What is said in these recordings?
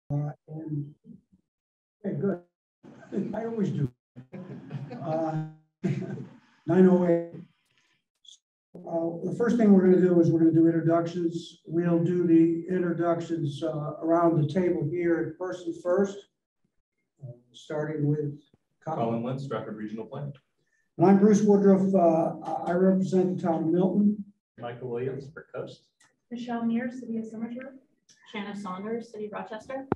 And okay, good. I always do. 9:08. The first thing we're going to do is we're going to do introductions. We'll do the introductions around the table here, person first, starting with Colin Lentz, Stratford Regional Plan. And I'm Bruce Woodruff. I represent the town of Milton. Michael Williams for Coast. Michelle Mears, City of Somersworth. Shanna Saunders, City of Rochester.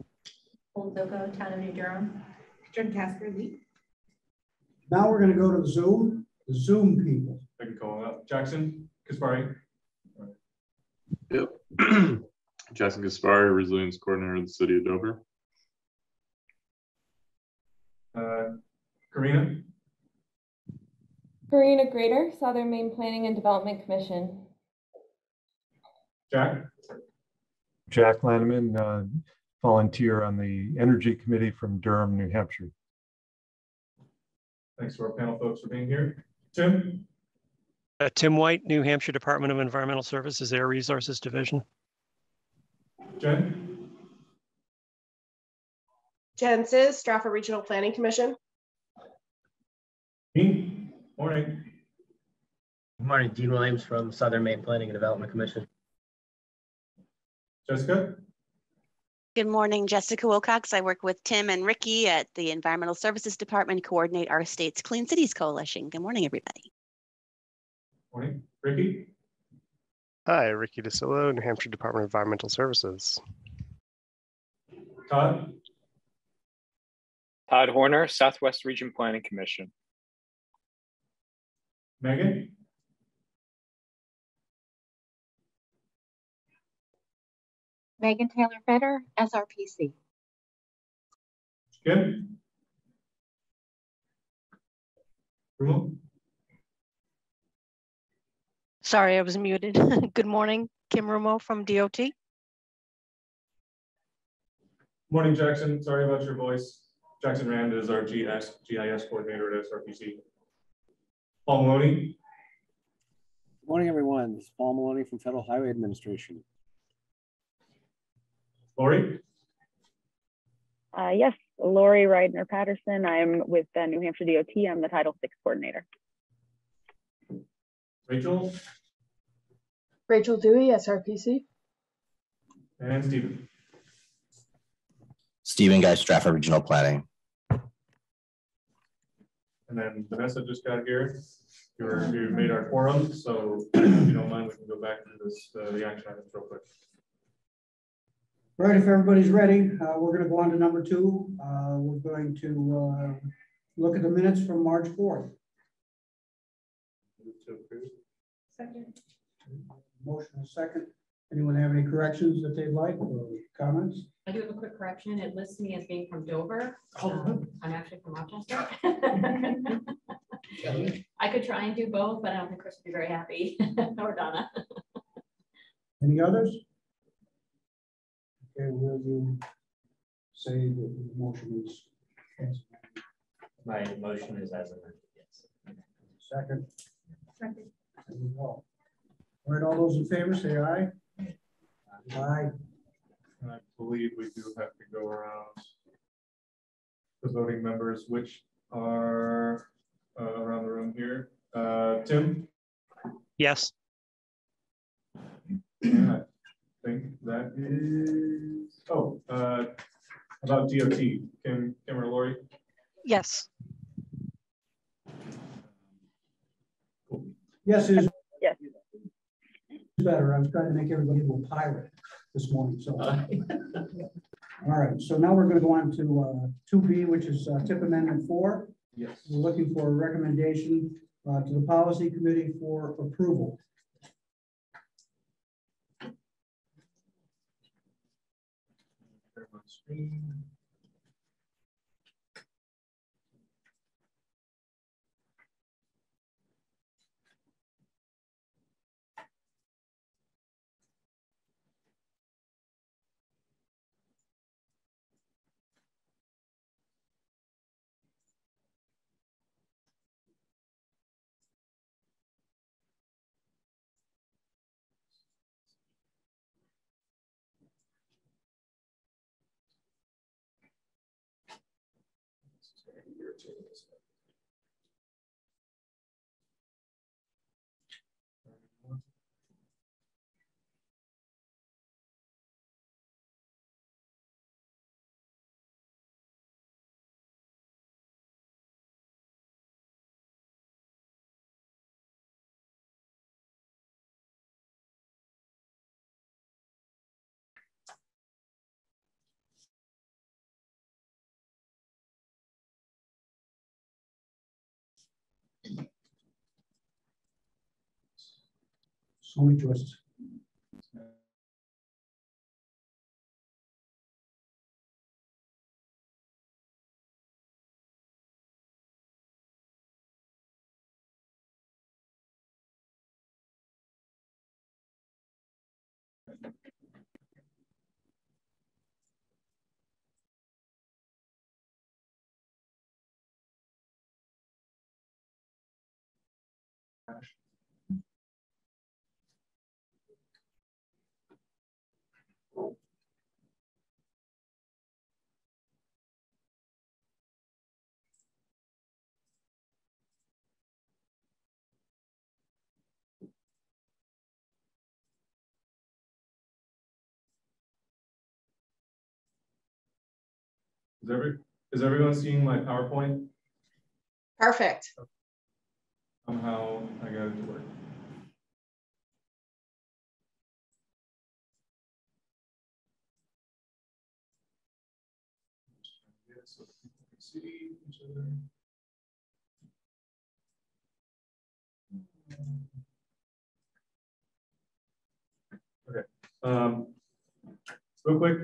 Old Doko, Town of New Durham. Jen Kaspari. Now we're going to go to the Zoom people. I can call up Jackson Kaspari. Yep. Jackson Kaspari, Resilience Coordinator of the City of Dover. Karina. Karina Graeter, Southern Maine Planning and Development Commission. Jack Lannaman, volunteer on the Energy Committee from Durham, New Hampshire. Thanks to our panel folks for being here. Tim. Tim White, New Hampshire Department of Environmental Services, Air Resources Division. Jen. Jen Sis, Stratford Regional Planning Commission. Dean. Morning. Good morning, Dean Williams from Southern Maine Planning and Development Commission. Jessica. Good morning, Jessica Wilcox. I work with Tim and Ricky at the Environmental Services Department, coordinate our state's Clean Cities Coalition. Good morning, everybody. Morning. Ricky. Hi, Ricky DeSillo, New Hampshire Department of Environmental Services. Todd. Todd Horner, Southwest Region Planning Commission. Megan. Megan Taylor Fetter, SRPC. Kim. Rumo. Sorry, I was muted. Good morning, Kim Rumo from DOT. Morning, Jackson. Sorry about your voice. Jackson Rand is our GIS coordinator at SRPC. Paul Maloney. Good morning, everyone. This is Paul Maloney from Federal Highway Administration. Lori. Yes, Lori Reidner Patterson. I'm with the New Hampshire DOT. I'm the Title VI coordinator. Rachel. Rachel Dewey, SRPC. And Stephen. Stephen Guy, Stratford Regional Planning. And then Vanessa just got here. You made our quorum, so if you don't mind, we can go back to this the action items real quick. Right, if everybody's ready, we're going to go on to number 2. We're going to look at the minutes from March 4th. Second. Motion and second. Anyone have any corrections that they'd like or comments? I do have a quick correction. It lists me as being from Dover. I'm actually from Rochester. I could try and do both, but I don't think Chris would be very happy. Or Donna. Any others? Okay, will you say that the motion is? My motion is as amended, yes. Second. Second. There we go. All right, all those in favor say aye. Aye. I believe we do have to go around the voting members, which are around the room here. Tim? Yes. Yeah, I think that is, about DOT. Kim or Lori? Yes. Cool. Yes, it is. Yes. Better. I was trying to make everybody into a pirate this morning. So, all right. So now we're going to go on to 2B, which is tip amendment 4. Yes. We're looking for a recommendation to the policy committee for approval. Share my screen. So many choices. Is everyone seeing my PowerPoint? Perfect. Somehow I got it to work. So people can see each other. Okay. Real quick,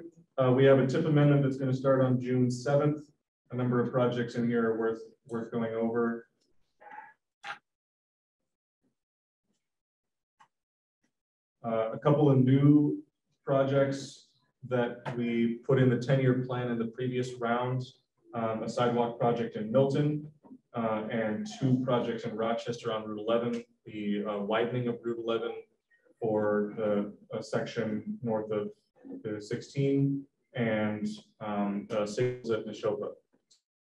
we have a TIP amendment that's going to start on June 7th. A number of projects in here are worth going over. A couple of new projects that we put in the 10-year plan in the previous round, a sidewalk project in Milton, and 2 projects in Rochester on Route 11, the widening of Route 11 for the section north of the 16 and signals at Neshoba.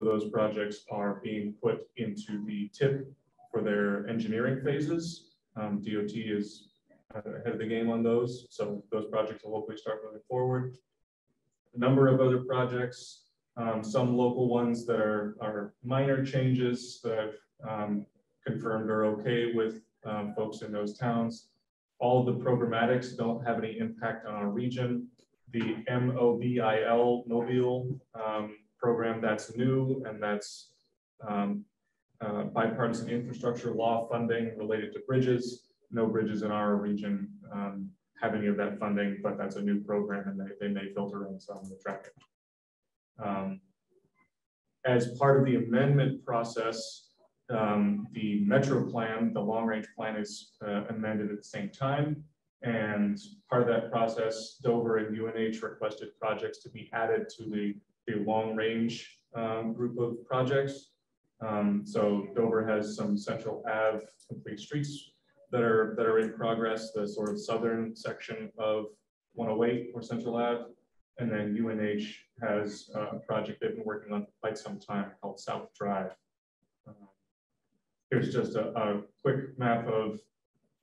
Those projects are being put into the TIP for their engineering phases. DOT is ahead of the game on those, so those projects will hopefully start moving forward. A number of other projects, some local ones that are minor changes that I've confirmed are okay with folks in those towns. All of the programmatics don't have any impact on our region. The Mobile program, that's new, and that's bipartisan infrastructure law funding related to bridges. No bridges in our region have any of that funding, but that's a new program, and they may filter in some of the traffic. As part of the amendment process, the Metro plan, the long range plan, is amended at the same time. And part of that process, Dover and UNH requested projects to be added to the long range group of projects. So Dover has some Central Ave complete streets that are in progress, the sort of southern section of 108 or Central Ave. And then UNH has a project they've been working on for quite some time called South Drive. Here's just a quick map of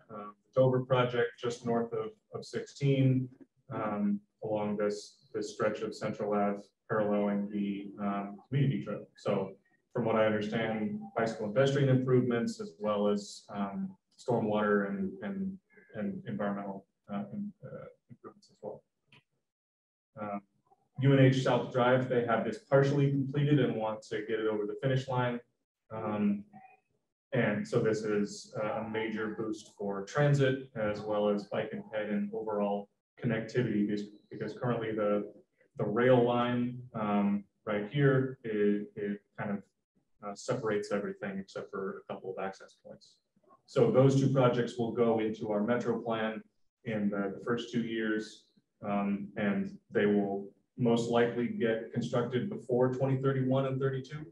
the Dover project just north of 16 along this stretch of Central Ave paralleling the community trip. So from what I understand, bicycle and pedestrian improvements as well as stormwater and environmental improvements as well. UNH South Drive, they have this partially completed and want to get it over the finish line. And so this is a major boost for transit as well as bike and ped and overall connectivity, because currently the rail line right here, it kind of separates everything except for a couple of access points. So those 2 projects will go into our Metro plan in the first 2 years, and they will most likely get constructed before 2031 and 32,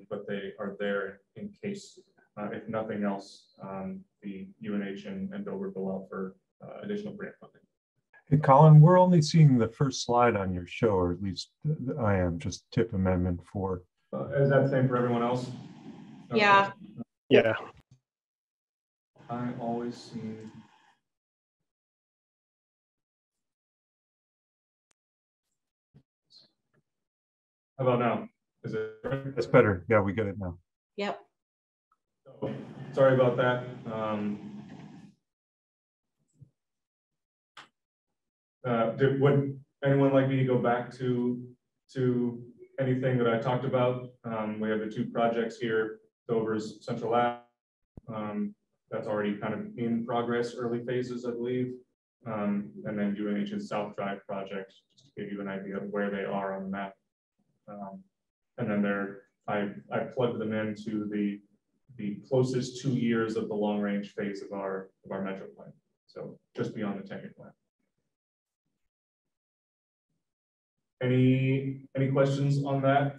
but they are there in case, if nothing else, the UNH and Dover go out for additional grant funding. Hey, Colin, we're only seeing the first slide on your show, or at least I am, just TIP amendment 4. Is that the same for everyone else? Okay. Yeah. Yeah. I always seem. How about now? Is it? That's better. Yeah, we get it now. Yep. Sorry about that. Would anyone like me to go back to anything that I talked about? We have the two projects here, Dover's Central Lab. That's already kind of in progress, early phases, I believe. And then UNH's South Drive project, just to give you an idea of where they are on the map. And then I plugged them into the closest 2 years of the long range phase of our metro plan. So just beyond the 10-year plan. Any questions on that?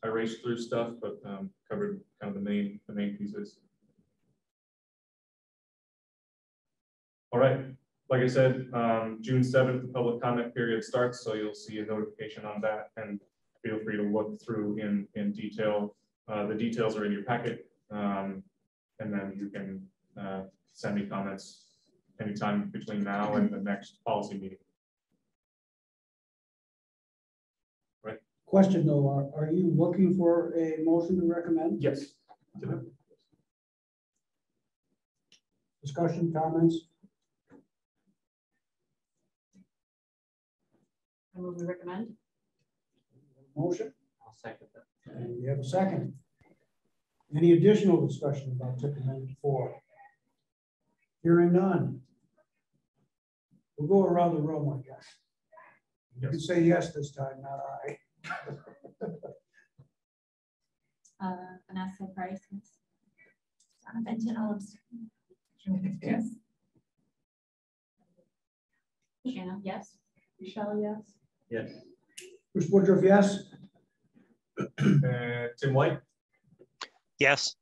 I raced through stuff, but covered kind of the main pieces. All right, like I said, June 7th, the public comment period starts, so you'll see a notification on that, and feel free to look through in detail. The details are in your packet, and then you can send me comments anytime between now and the next policy meeting. Right. Question though, are you looking for a motion to recommend? Yes. Discussion, comments? I move we recommend. Motion? I'll second that. And we have a second. Any additional discussion about tip amendment 4? Hearing none. We'll go around the room, I guess. You can say yes this time, not aye. Vanessa Price. Donna Benton, all yes. Shanna, yes. Michelle, yes. Yes. Bruce Woodruff, yes. Tim White. Yes.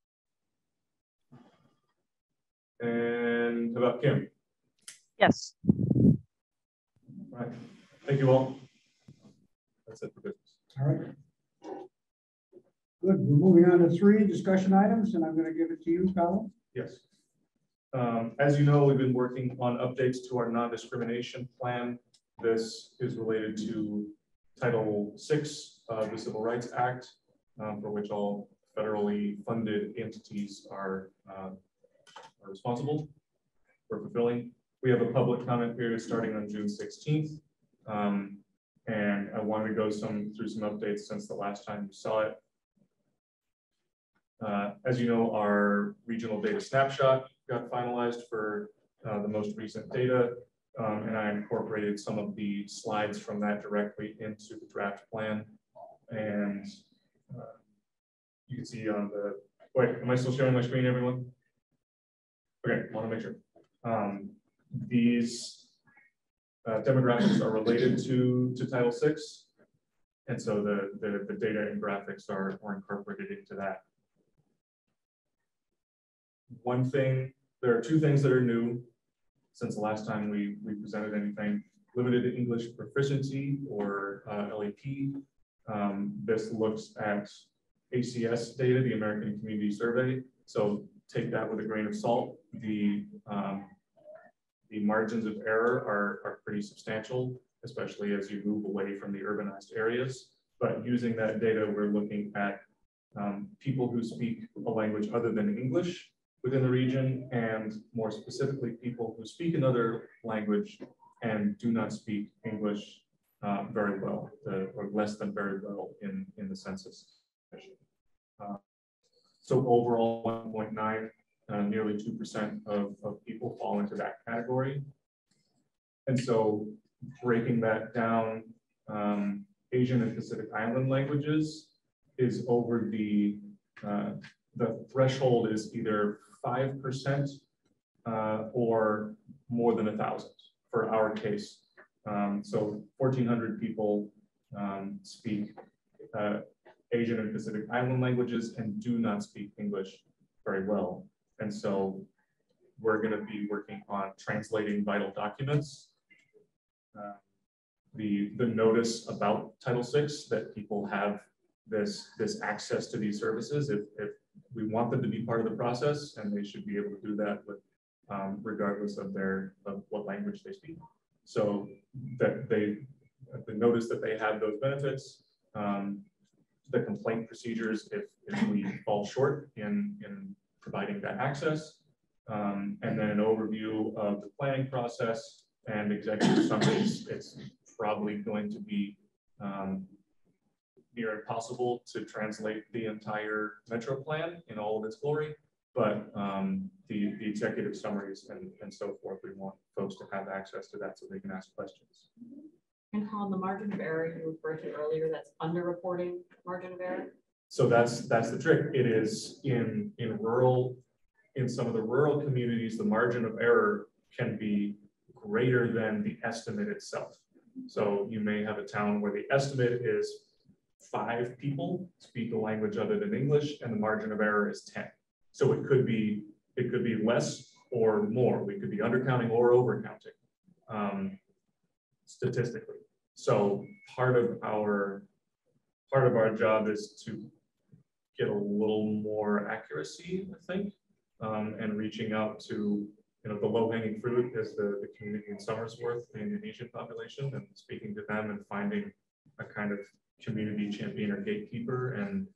And how about Kim? Yes. All right. Thank you all. That's it for business. All right. Good. We're moving on to 3 discussion items, and I'm going to give it to you, Colin. Yes. As you know, we've been working on updates to our non-discrimination plan. This is related to Title VI of the Civil Rights Act, for which all federally funded entities are responsible for fulfilling. We have a public comment period starting on June 16th. And I wanted to go through some updates since the last time you saw it. As you know, our regional data snapshot got finalized for the most recent data, and I incorporated some of the slides from that directly into the draft plan. And you can see on the, wait, am I still sharing my screen, everyone? Okay, I want to make sure. These demographics are related to Title VI, and so the data and graphics are incorporated into that. One thing, there are 2 things that are new since the last time we presented anything. Limited English Proficiency, or LEP. This looks at ACS data, the American Community Survey. So take that with a grain of salt. The margins of error are pretty substantial, especially as you move away from the urbanized areas. But using that data, we're looking at people who speak a language other than English within the region, and more specifically, people who speak another language and do not speak English very well, or less than very well in the census. So overall, 1.9, nearly 2% of people fall into that category. And so breaking that down, Asian and Pacific Island languages is over the threshold is either 5% or more than 1,000 for our case. So 1,400 people speak Asian and Pacific Island languages and do not speak English very well. And so we're going to be working on translating vital documents. The notice about Title VI that people have this access to these services if we want them to be part of the process, and they should be able to do that with regardless of what language they speak. So that they notice that they have those benefits, the complaint procedures if we fall short in providing that access, and then an overview of the planning process and executive summaries. It's probably going to be near impossible to translate the entire metro plan in all of its glory, but the executive summaries and so forth, we want folks to have access to that so they can ask questions. And Colin, the margin of error you referred to earlier, that's underreporting margin of error? So that's the trick. It is in some of the rural communities, the margin of error can be greater than the estimate itself. So you may have a town where the estimate is 5 people speak a language other than English, and the margin of error is 10. So it could be less or more. We could be undercounting or overcounting statistically. So part of our job is to get a little more accuracy, I think, and reaching out to the low-hanging fruit is the community in Somersworth, the Indonesian population, and speaking to them and finding a kind of community champion or gatekeeper, and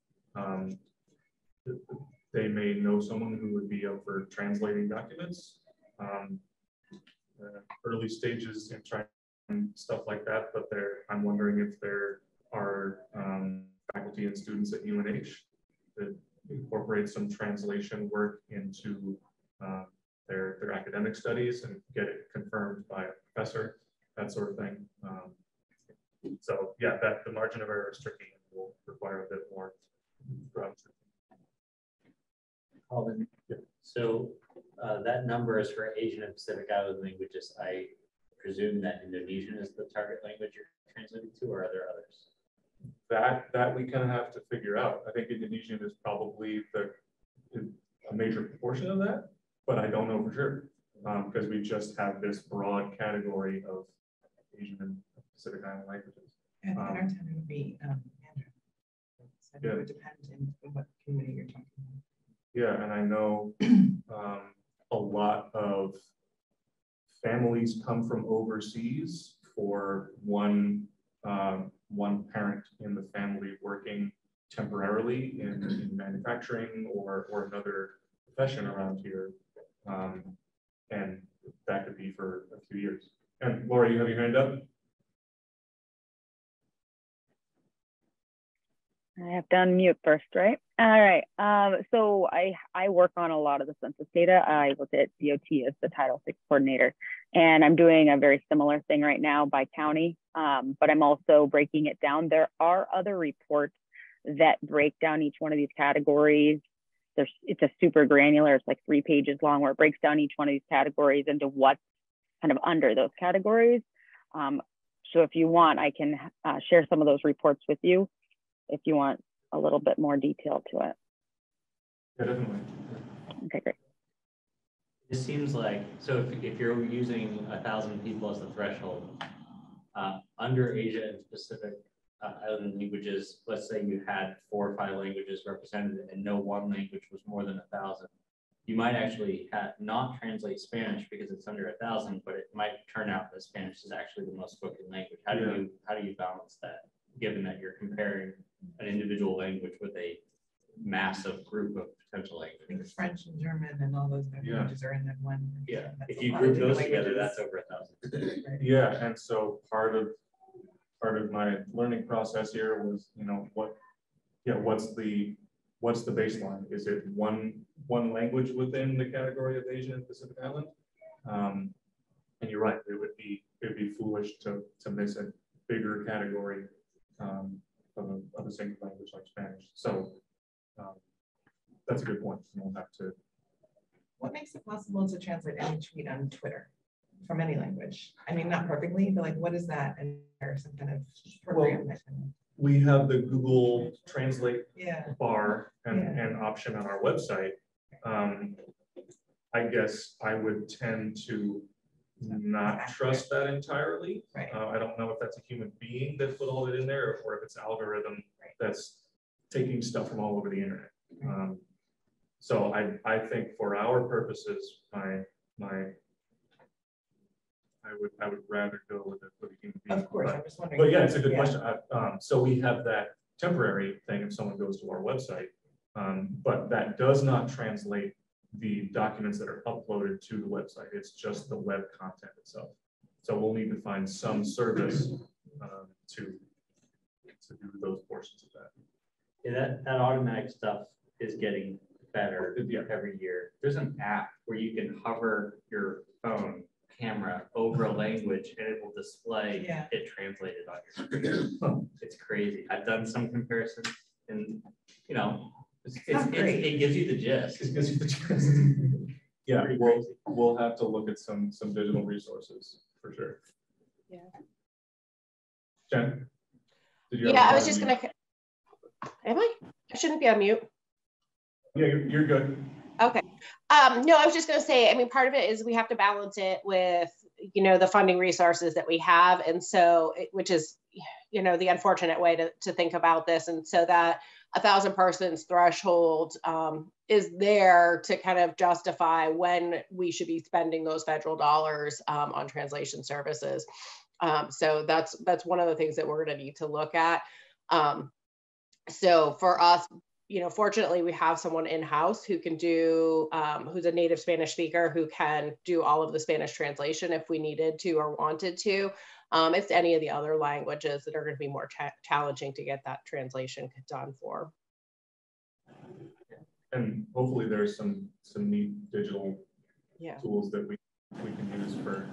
they may know someone who would be up for translating documents. Early stages in trying stuff like that, but I'm wondering if there are faculty and students at UNH that incorporate some translation work into their academic studies and get it confirmed by a professor, that sort of thing. So yeah, the margin of error is tricky and will require a bit more. Colin, yeah. So that number is for Asian and Pacific Island languages. I presume that Indonesian is the target language you're translating to, or are there others? That we kind of have to figure out. I think Indonesian is probably a major proportion of that, but I don't know for sure because we just have this broad category of Asian and Pacific Island languages. And our town would be Mandarin. So it would depend on what community you're talking about. Yeah, and I know a lot of families come from overseas for one parent in the family working temporarily in manufacturing or another profession around here, and that could be for a few years. And Laura, you have your hand up? I have to unmute first, right? All right. So I work on a lot of the census data. I work at DOT as the Title VI coordinator, and I'm doing a very similar thing right now by county, but I'm also breaking it down. There are other reports that break down each one of these categories. It's a super granular, it's like 3 pages long, where it breaks down each one of these categories into what's kind of under those categories. So if you want, I can share some of those reports with you if you want a little bit more detail to it. Yeah, definitely. Okay, great. It seems like, so if you're using 1,000 people as the threshold, under Asia and Pacific Island languages, let's say you had 4 or 5 languages represented and no one language was more than 1,000, you might actually not translate Spanish because it's under 1,000, but it might turn out that Spanish is actually the most spoken language. How do you balance that, given that you're comparing an individual language with a massive group of potential languages? I think French and German and all those languages are in that one. Yeah, if you group those together, that's over 1,000. Right. Yeah, and so part of my learning process here was, what's the baseline? Is it one language within the category of Asian and Pacific Island? And you're right, it would be foolish to miss a bigger category of a single language like Spanish. So that's a good point. We'll have to. What makes it possible to translate any tweet on Twitter from any language? I mean, not perfectly, but like, what is that? And there's some kind of program that can... We have the Google Translate bar and option on our website. I guess I would tend to not trust that entirely. Right. I don't know if that's a human being that put all it in there or if it's algorithm that's taking stuff from all over the internet. So I think for our purposes, I would rather go with a human being. Of course, I'm just wondering. But yeah, it's a good question. So we have that temporary thing if someone goes to our website, but that does not translate the documents that are uploaded to the website. It's just the web content itself. So we'll need to find some service to do those portions of that. Yeah, that automatic stuff is getting better every year. There's an app where you can hover your phone camera over a language and it will display it translated on your screen. It's crazy. I've done some comparisons, and you know, it gives you the gist. It gives you the gist. Yeah, we'll have to look at some digital resources for sure. Yeah. Jen, did you? Yeah, I was just gonna. Am I? I shouldn't be on mute. Yeah, you're good. Okay. No, I was just going to say, I mean, part of it is we have to balance it with, you know, the funding resources that we have. And so, which is, you know, the unfortunate way to think about this. And so that 1,000 persons threshold is there to kind of justify when we should be spending those federal dollars on translation services. So that's one of the things that we're going to need to look at. So for us, you know, fortunately, we have someone in-house who can do, who's a native Spanish speaker who can do all of the Spanish translation if we needed to or wanted to. It's any of the other languages that are going to be more challenging to get that translation done for. And hopefully there's some neat digital tools that we can use for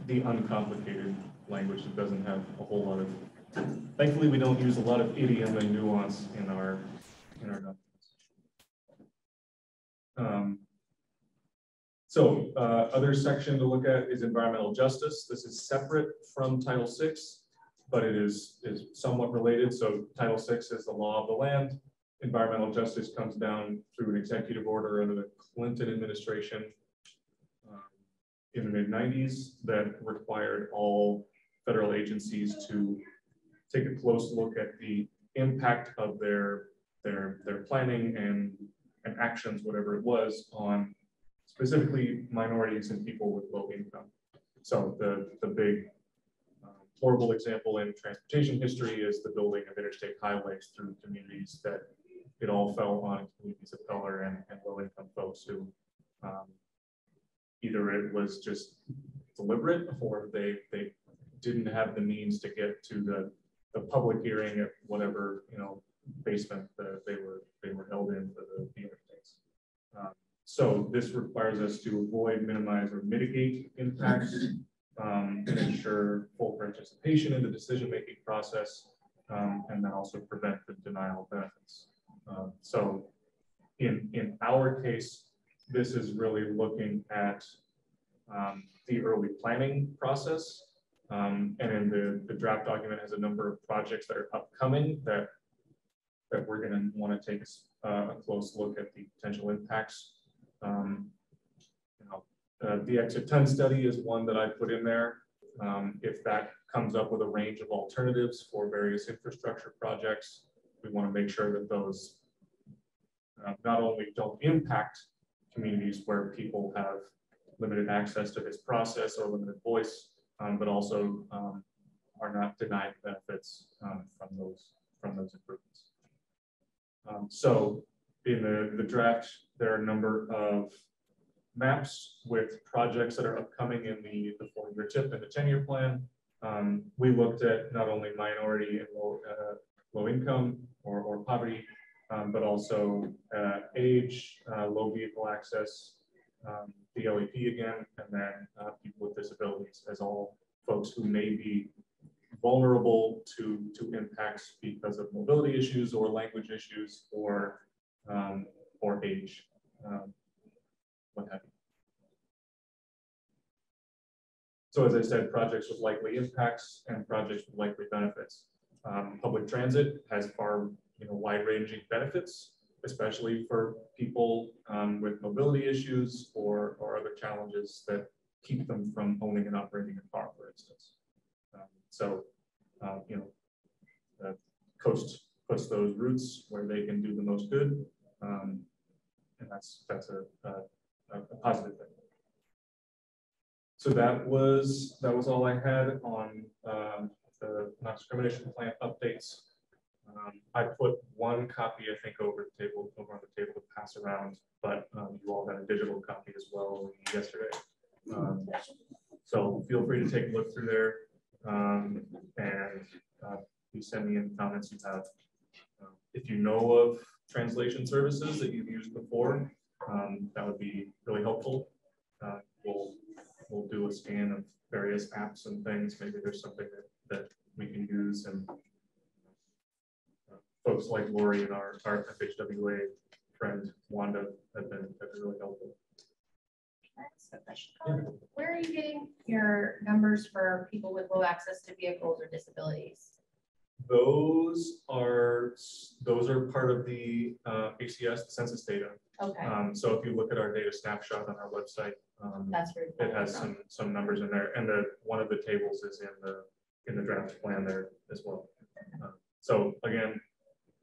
the uncomplicated language that doesn't have a whole lot of. Thankfully, we don't use a lot of idiom and nuance in our documents. Other section to look at is environmental justice. This is separate from Title VI, but it is somewhat related. So Title VI is the law of the land. Environmental justice comes down through an executive order under the Clinton administration in the mid-90s that required all federal agencies to take a close look at the impact of their planning and actions, whatever it was, on specifically minorities and people with low income. So the big horrible example in transportation history is the building of interstate highways through communities that it all fell on communities of color and low income folks who either it was just deliberate or they didn't have the means to get to the public hearing at whatever, you know, basement that they were held in for the interstates. So this requires us to avoid, minimize, or mitigate impacts, and ensure full participation in the decision-making process, and then also prevent the denial of benefits. So in our case, this is really looking at the early planning process. And in the draft document has a number of projects that are upcoming that we're going to want to take a close look at the potential impacts. The exit 10 study is one that I put in there. If that comes up with a range of alternatives for various infrastructure projects, we want to make sure that those not only don't impact communities where people have limited access to this process or limited voice, but also are not denied benefits from those improvements. So in the draft, there are a number of maps with projects that are upcoming in the 4-year TIP and the 10-year plan. We looked at not only minority and low income or poverty, but also age, low vehicle access, the LEP again, and then people with disabilities as all folks who may be vulnerable to impacts because of mobility issues or language issues or age, what have you. So as I said, projects with likely impacts and projects with likely benefits. Public transit has far wide-ranging benefits, especially for people with mobility issues or other challenges that keep them from owning and operating a car, for instance. The Coast puts those routes where they can do the most good. And that's a positive thing. So that was all I had on the non-discrimination plan updates. I put one copy, I think, over on the table to pass around, but you all got a digital copy as well yesterday. So feel free to take a look through there, and please send me any comments you have. If you know of translation services that you've used before, that would be really helpful. We'll do a scan of various apps and things. Maybe there's something that we can use, and folks like Lori and our FHWA friend Wanda have been really helpful. That's a question. Where are you getting your numbers for people with low access to vehicles or disabilities? Those are part of the ACS, the census data. Okay. So if you look at our data snapshot on our website, that's where it has some numbers in there, and one of the tables is in the draft plan there as well. So again,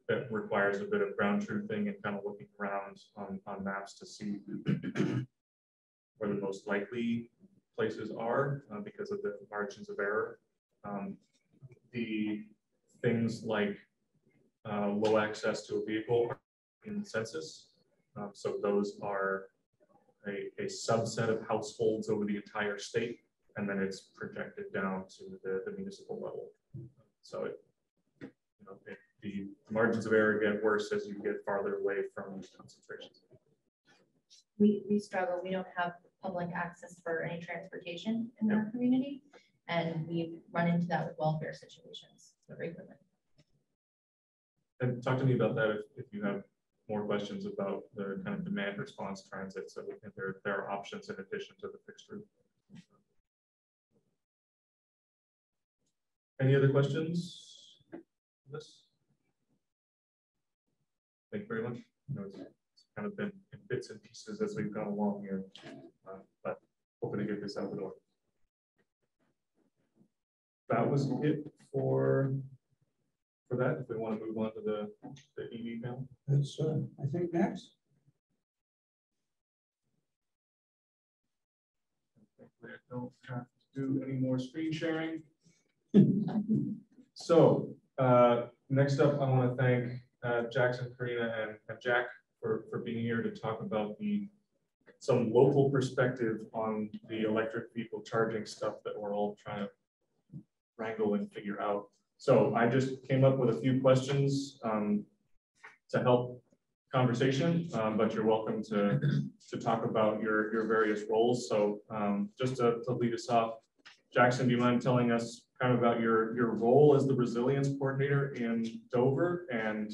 that requires a bit of ground truthing and kind of looking around on maps to see where the most likely places are because of the margins of error. The things like low access to a vehicle in the census. So those are a subset of households over the entire state, and then it's projected down to the municipal level. So the margins of error get worse as you get farther away from these concentrations. We struggle. We don't have public access for any transportation in our community, and we run into that with welfare situations frequently. And talk to me about that if you have more questions about the kind of demand response transit. So there are options in addition to the fixed route. Any other questions on this? Thank you very much. It's kind of been in bits and pieces as we've gone along here, but hoping to get this out the door. That was it for that. If we want to move on to the EV panel. That's I think next. I don't have to do any more screen sharing. So next up, I want to thank Jackson, Karina, and Jack for being here to talk about some local perspective on the electric vehicle charging stuff that we're all trying to wrangle and figure out. So I just came up with a few questions to help conversation, but you're welcome to talk about your various roles. So just to lead us off, Jackson, do you mind telling us kind of about your role as the resilience coordinator in Dover and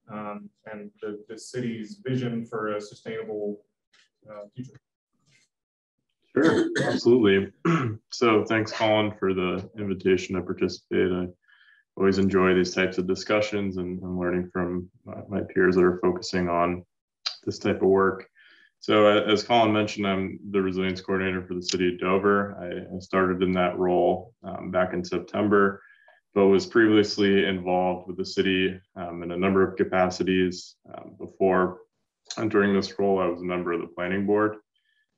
the city's vision for a sustainable future? Sure, absolutely. So thanks, Colin, for the invitation to participate. I always enjoy these types of discussions and learning from my peers that are focusing on this type of work. So as Colin mentioned, I'm the resilience coordinator for the city of Dover. I started in that role back in September, but was previously involved with the city in a number of capacities. Before entering this role, I was a member of the planning board.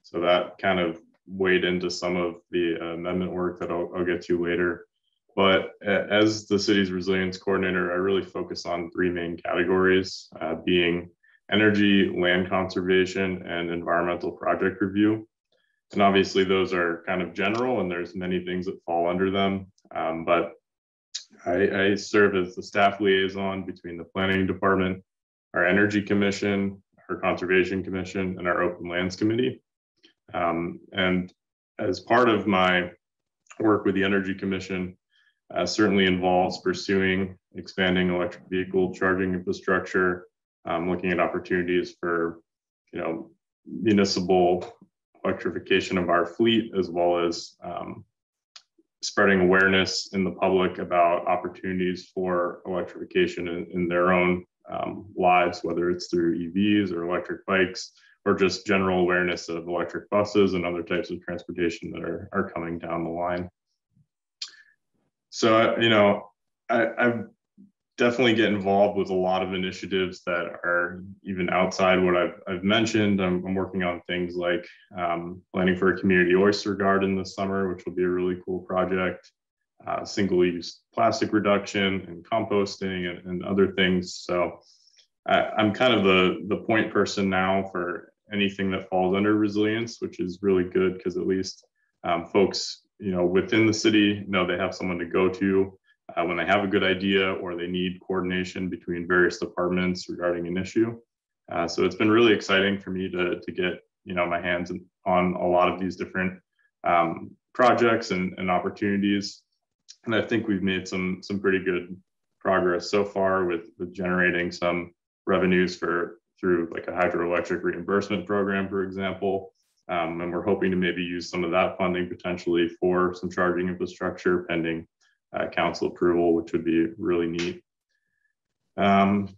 So that kind of weighed into some of the amendment work that I'll get to later. But as the city's resilience coordinator, I really focus on three main categories, being energy, land conservation, and environmental project review. And obviously those are kind of general and there's many things that fall under them. But I serve as the staff liaison between the planning department, our energy commission, our conservation commission, and our open lands committee. And as part of my work with the energy commission, certainly involves pursuing expanding electric vehicle charging infrastructure, looking at opportunities for, municipal electrification of our fleet, as well as spreading awareness in the public about opportunities for electrification in their own lives, whether it's through EVs or electric bikes, or just general awareness of electric buses and other types of transportation that are coming down the line. So, I've definitely get involved with a lot of initiatives that are even outside what I've mentioned. I'm working on things like planning for a community oyster garden this summer, which will be a really cool project, single-use plastic reduction and composting and other things. So I'm kind of the point person now for anything that falls under resilience, which is really good because at least folks, within the city know they have someone to go to when they have a good idea or they need coordination between various departments regarding an issue. So it's been really exciting for me to get my hands on a lot of these different projects and opportunities. And I think we've made some pretty good progress so far with generating some revenues through like a hydroelectric reimbursement program, for example. And we're hoping to maybe use some of that funding potentially for some charging infrastructure pending council approval, which would be really neat. And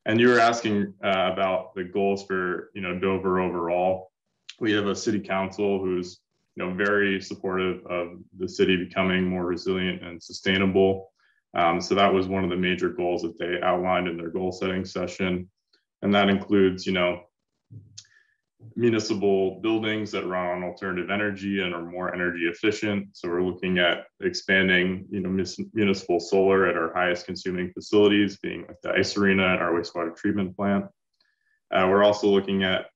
you were asking about the goals for Dover overall. We have a city council who's very supportive of the city becoming more resilient and sustainable. So that was one of the major goals that they outlined in their goal setting session. And that includes, municipal buildings that run on alternative energy and are more energy efficient. So we're looking at expanding, municipal solar at our highest consuming facilities, being like the ice arena and our wastewater treatment plant. We're also looking at,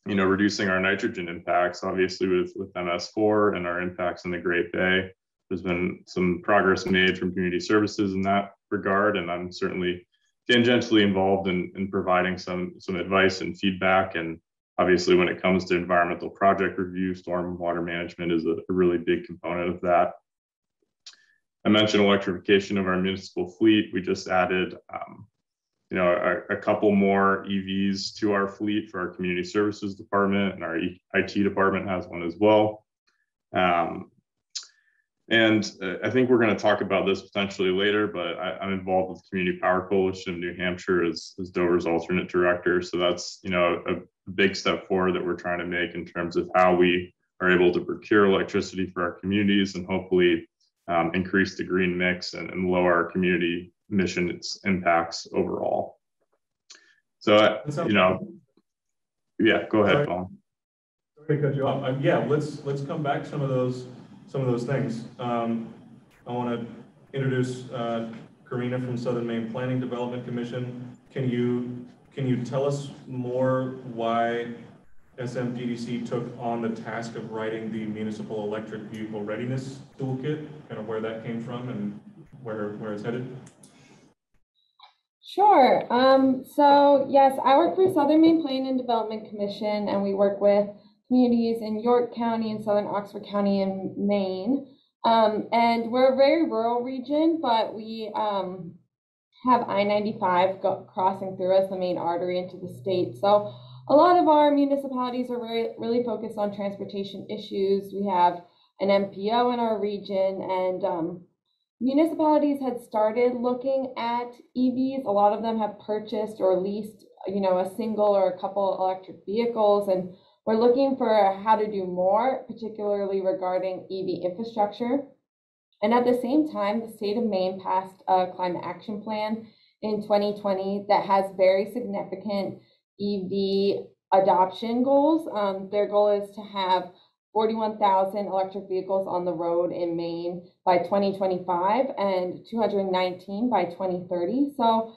reducing our nitrogen impacts, obviously with MS4 and our impacts in the Great Bay. There's been some progress made from community services in that regard, and I'm certainly tangentially involved in providing some advice and feedback. And obviously, when it comes to environmental project review, stormwater management is a really big component of that. I mentioned electrification of our municipal fleet. We just added, a couple more EVs to our fleet for our community services department, and our IT department has one as well. And I think we're going to talk about this potentially later, but I'm involved with the Community Power Coalition of New Hampshire as Dover's alternate director. So that's, a big step forward that we're trying to make in terms of how we are able to procure electricity for our communities and hopefully increase the green mix and lower our community emissions impacts overall. So, yeah, go ahead, Paul. Sorry to cut you off. Yeah, let's come back to some of those things. I want to introduce Karina from Southern Maine Planning Development Commission. Can you tell us more why SMPDC took on the task of writing the Municipal Electric Vehicle Readiness Toolkit, kind of where that came from and where it's headed? Sure. So yes, I work for Southern Maine Planning and Development Commission, and we work with communities in York County and Southern Oxford County in Maine. And we're a very rural region, but we have I-95 crossing through as the main artery into the state. So a lot of our municipalities are really focused on transportation issues. We have an MPO in our region, and municipalities had started looking at EVs. A lot of them have purchased or leased, a single or a couple electric vehicles, and we're looking for how to do more, particularly regarding EV infrastructure. And at the same time, the state of Maine passed a climate action plan in 2020 that has very significant EV adoption goals. Their goal is to have 41,000 electric vehicles on the road in Maine by 2025 and 219 by 2030. So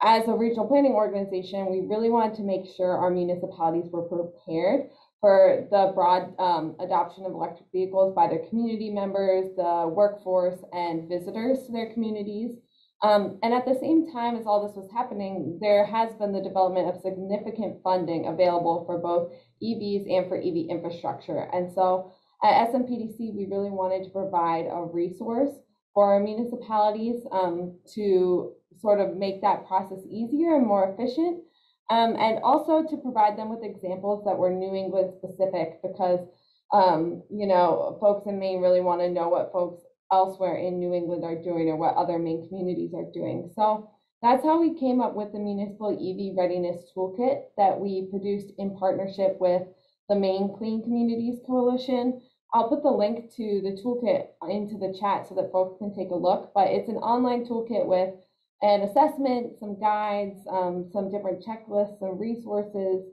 as a regional planning organization, we really wanted to make sure our municipalities were prepared for the broad adoption of electric vehicles by their community members, the workforce, and visitors to their communities. And at the same time as all this was happening, there has been the development of significant funding available for both EVs and for EV infrastructure. And so at SMPDC, we really wanted to provide a resource for our municipalities to sort of make that process easier and more efficient, and also to provide them with examples that were New England specific, because folks in Maine really want to know what folks elsewhere in New England are doing or what other Maine communities are doing. So that's how we came up with the Municipal EV Readiness Toolkit that we produced in partnership with the Maine Clean Communities Coalition. I'll put the link to the toolkit into the chat so that folks can take a look, but it's an online toolkit with an assessment, some guides, some different checklists, some resources,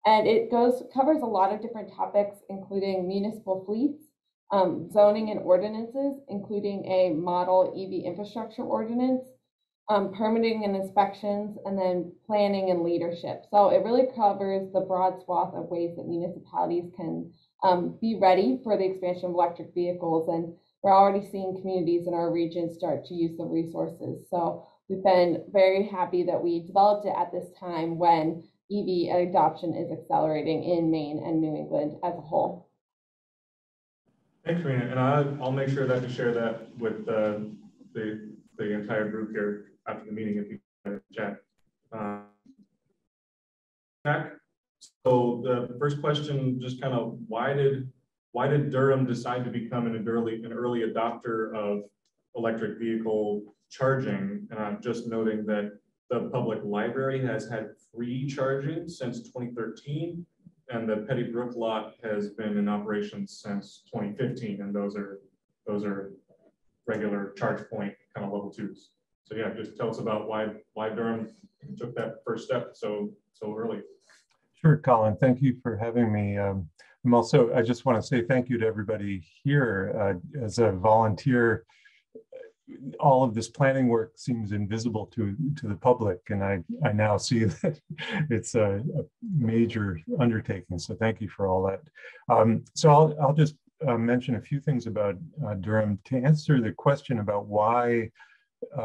and it covers a lot of different topics, including municipal fleets, zoning and ordinances, including a model EV infrastructure ordinance, permitting and inspections, and then planning and leadership. So it really covers the broad swath of ways that municipalities can be ready for the expansion of electric vehicles. And we're already seeing communities in our region start to use the resources. So we've been very happy that we developed it at this time when EV adoption is accelerating in Maine and New England as a whole. Thanks, Karina, and I'll make sure that to share that with the entire group here after the meeting if you can chat. So the first question, just kind of why did Durham decide to become an early adopter of electric vehicle charging? And I'm just noting that the public library has had free charging since 2013, and the Petty Brook lot has been in operation since 2015, and those are regular charge point kind of level 2s. So yeah, just tell us about why Durham took that first step so early. Sure, Colin, thank you for having me. I just want to say thank you to everybody here. As a volunteer, all of this planning work seems invisible to the public, and I now see that it's a major undertaking. So thank you for all that. So I'll just mention a few things about Durham. To answer the question about why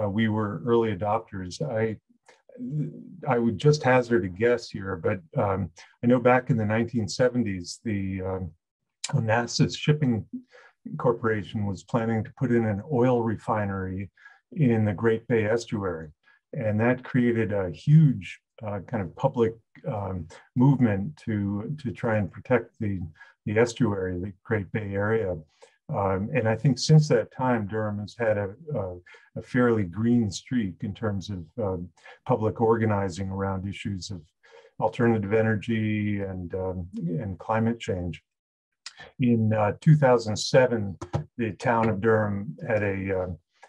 we were early adopters, I would just hazard a guess here, but I know back in the 1970s, the Onassis Shipping Corporation was planning to put in an oil refinery in the Great Bay Estuary. And that created a huge kind of public movement to try and protect the estuary, the Great Bay area. And I think since that time, Durham has had a fairly green streak in terms of public organizing around issues of alternative energy and climate change. In 2007, the town of Durham had a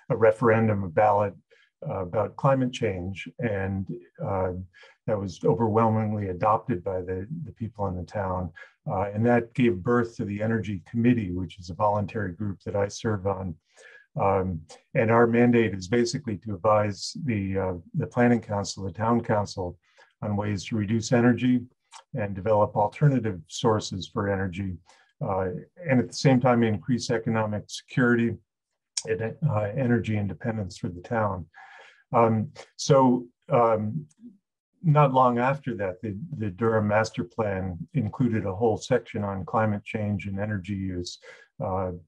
referendum, a ballot about climate change, and that was overwhelmingly adopted by the people in the town. And that gave birth to the Energy Committee, which is a voluntary group that I serve on. And our mandate is basically to advise the Planning Council, the Town Council, on ways to reduce energy and develop alternative sources for energy, and at the same time increase economic security and energy independence for the town. Not long after that, the Durham Master Plan included a whole section on climate change and energy use. And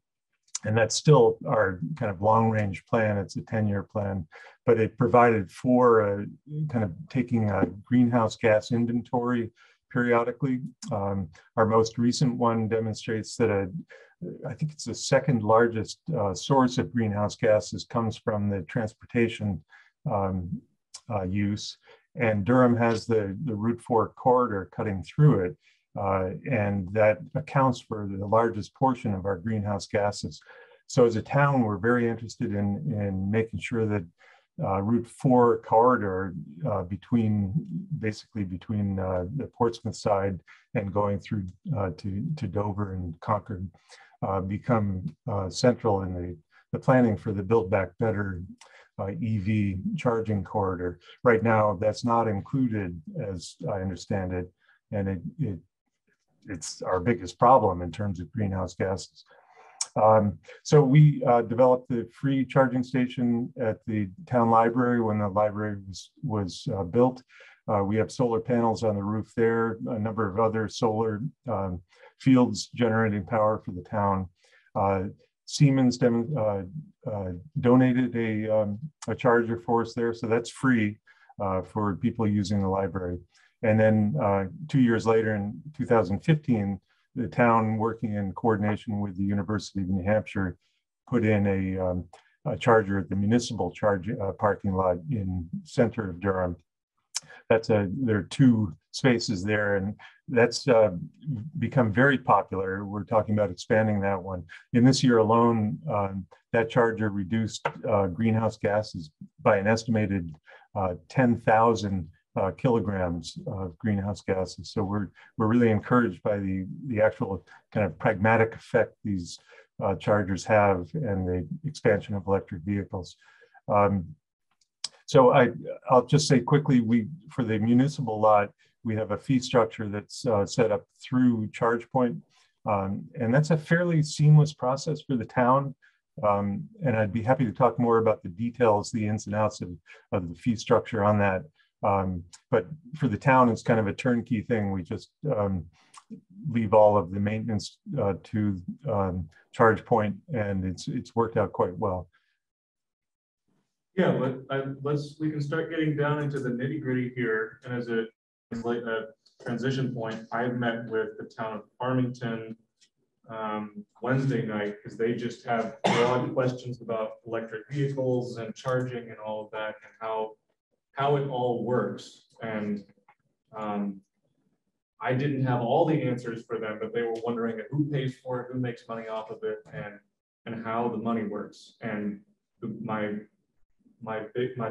that's still our kind of long-range plan. It's a 10-year plan, but it provided for kind of taking a greenhouse gas inventory periodically. Our most recent one demonstrates that I think it's the second largest source of greenhouse gases comes from the transportation use. And Durham has the Route 4 corridor cutting through it. And that accounts for the largest portion of our greenhouse gases. So as a town, we're very interested in making sure that Route 4 corridor basically between the Portsmouth side and going through to Dover and Concord become central in the planning for the Build Back Better EV charging corridor. Right now, that's not included, as I understand it, and it's our biggest problem in terms of greenhouse gases. So we developed the free charging station at the town library when the library was built. We have solar panels on the roof there, a number of other solar fields generating power for the town. Siemens donated a charger for us there, so that's free for people using the library. And then 2 years later, in 2015, the town, working in coordination with the University of New Hampshire, put in a charger at the Municipal parking lot in center of Durham. there are 2 spaces there, and that's become very popular. We're talking about expanding that one. In this year alone, that charger reduced greenhouse gases by an estimated 10,000 kilograms of greenhouse gases. So we're really encouraged by the actual kind of pragmatic effect these chargers have and the expansion of electric vehicles. So I'll just say quickly, for the municipal lot, we have a fee structure that's set up through ChargePoint. And that's a fairly seamless process for the town. And I'd be happy to talk more about the details, the ins and outs of the fee structure on that. But for the town, it's kind of a turnkey thing. We just leave all of the maintenance to ChargePoint, and it's worked out quite well. Yeah, we can start getting down into the nitty gritty here. And as a transition point, I've met with the town of Farmington Wednesday night, because they just have broad questions about electric vehicles and charging and all of that, and how it all works. And I didn't have all the answers for them, but they were wondering who pays for it, who makes money off of it, and how the money works. And my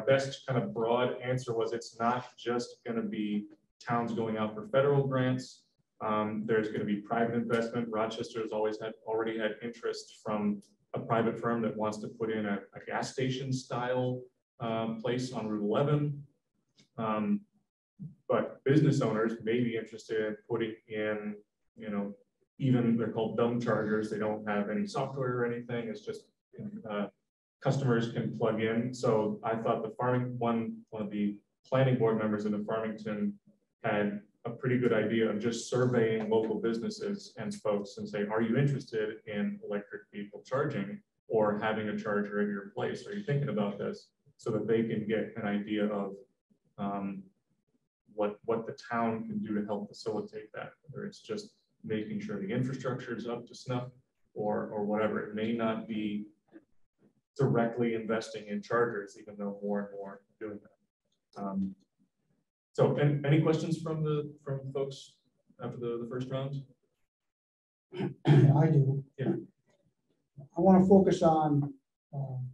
best kind of broad answer was, it's not just going to be towns going out for federal grants. There's going to be private investment. Rochester has already had interest from a private firm that wants to put in a gas station style place on Route 11. But business owners may be interested in putting in, even they're called dumb chargers. They don't have any software or anything. It's just customers can plug in. So I thought one of the planning board members in the Farmington had a pretty good idea of just surveying local businesses and folks and saying, are you interested in electric vehicle charging or having a charger in your place? Are you thinking about this? So that they can get an idea of what the town can do to help facilitate that, whether it's just making sure the infrastructure is up to snuff or whatever. It may not be directly investing in chargers, even though more and more are doing that. So any questions from folks after the first round? I do. Yeah. I want to focus on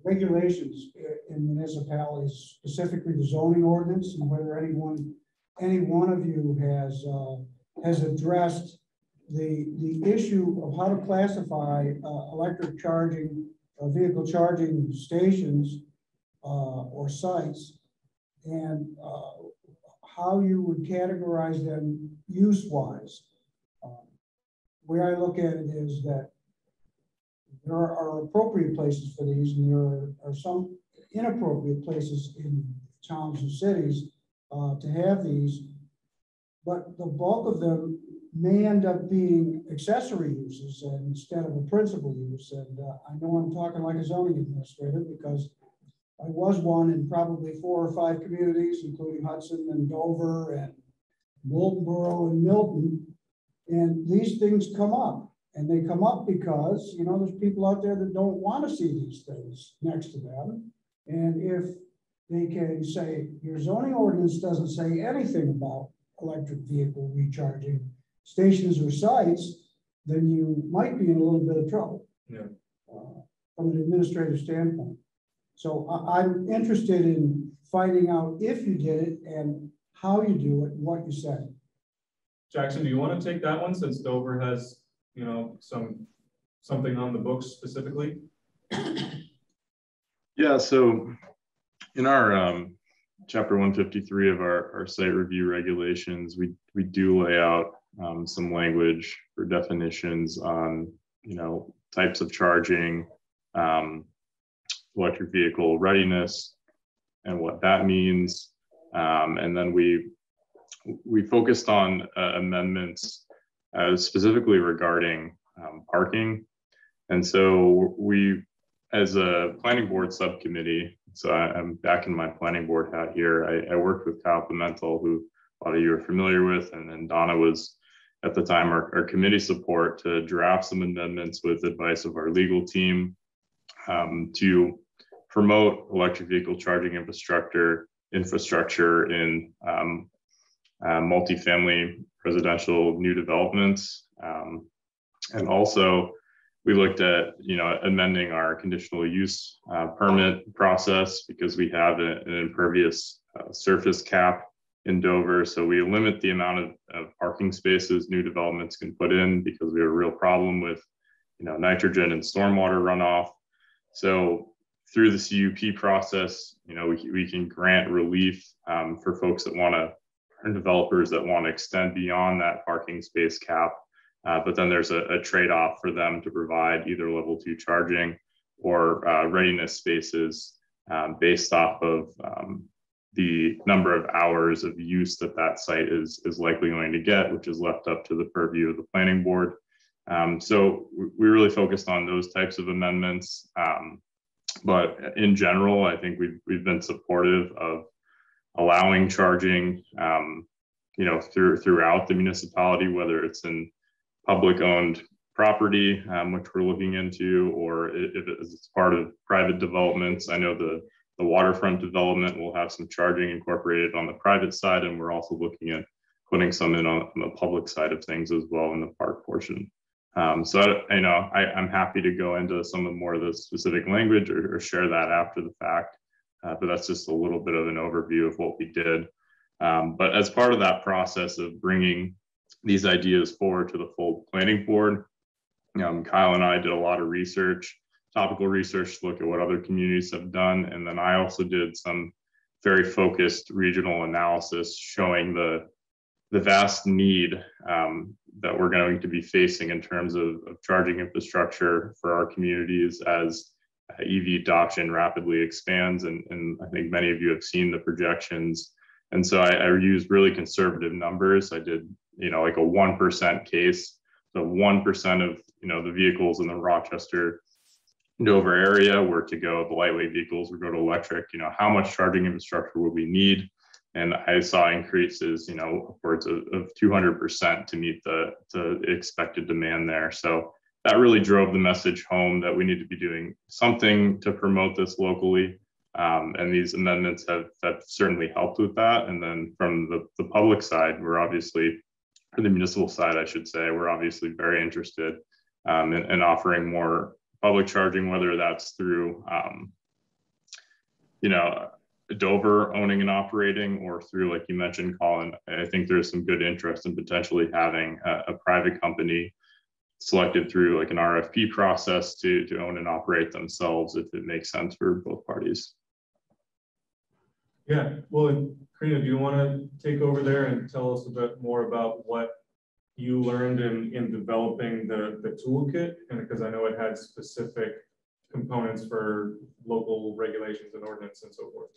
regulations in municipalities, specifically the zoning ordinance, and whether any one of you has addressed the issue of how to classify electric charging, vehicle charging stations or sites, and how you would categorize them use-wise. The way I look at it is that there are appropriate places for these, and there are some inappropriate places in towns and cities to have these, but the bulk of them may end up being accessory uses instead of a principal use. And I know I'm talking like a zoning administrator because I was one in probably 4 or 5 communities, including Hudson and Dover and Wiltonboro and Milton. And these things come up, and they come up because, there's people out there that don't want to see these things next to them. And if they can say, your zoning ordinance doesn't say anything about electric vehicle recharging stations or sites, then you might be in a little bit of trouble from an administrative standpoint. So I'm interested in finding out if you did it and how you do it, what you said. Jackson, do you want to take that one since Dover has, something on the books specifically? Yeah, so in our chapter 153 of our site review regulations, we do lay out some language for definitions on, types of charging, electric vehicle readiness, and what that means. And then we focused on amendments specifically regarding parking. And so we, as a planning board subcommittee, so I'm back in my planning board hat here, I worked with Kyle Pimentel, who a lot of you are familiar with, and then Donna was at the time our committee support to draft some amendments with advice of our legal team to promote electric vehicle charging infrastructure infrastructure in multifamily residential new developments. And also we looked at, amending our conditional use permit process because we have an impervious surface cap in Dover. So we limit the amount of parking spaces new developments can put in because we have a real problem with, nitrogen and stormwater runoff. So through the CUP process, we can grant relief for folks that want to, and developers that want to extend beyond that parking space cap. But then there's a trade-off for them to provide either level 2 charging or readiness spaces based off of the number of hours of use that site is likely going to get, which is left up to the purview of the planning board. So we really focused on those types of amendments. But in general, I think we've been supportive of allowing charging, throughout the municipality, whether it's in public-owned property, which we're looking into, or if it's part of private developments. I know the waterfront development will have some charging incorporated on the private side, and we're also looking at putting some in on the public side of things as well in the park portion. So I'm happy to go into some of more of the specific language or share that after the fact, but that's just a little bit of an overview of what we did. But as part of that process of bringing these ideas forward to the full planning board, Kyle and I did a lot of research, topical research to look at what other communities have done. And then I also did some very focused regional analysis showing the vast need that we're going to be facing in terms of charging infrastructure for our communities as EV adoption rapidly expands. And I think many of you have seen the projections. And so I used really conservative numbers. I did, like a 1% case. So 1% of, the vehicles in the Rochester, Dover area were to go, the lightweight vehicles would go to electric, how much charging infrastructure would we need? And I saw increases, upwards of 200% to meet the expected demand there. So that really drove the message home that we need to be doing something to promote this locally. And these amendments have certainly helped with that. And then from the public side, we're obviously, or the municipal side, I should say, we're obviously very interested in offering more public charging, whether that's through, Dover owning and operating, or through, like you mentioned, Colin. I think there's some good interest in potentially having a private company selected through like an RFP process to own and operate themselves if it makes sense for both parties. Yeah, well, Karina, do you want to take over there and tell us a bit more about what you learned in developing the toolkit? And because I know it had specific components for local regulations and ordinance and so forth.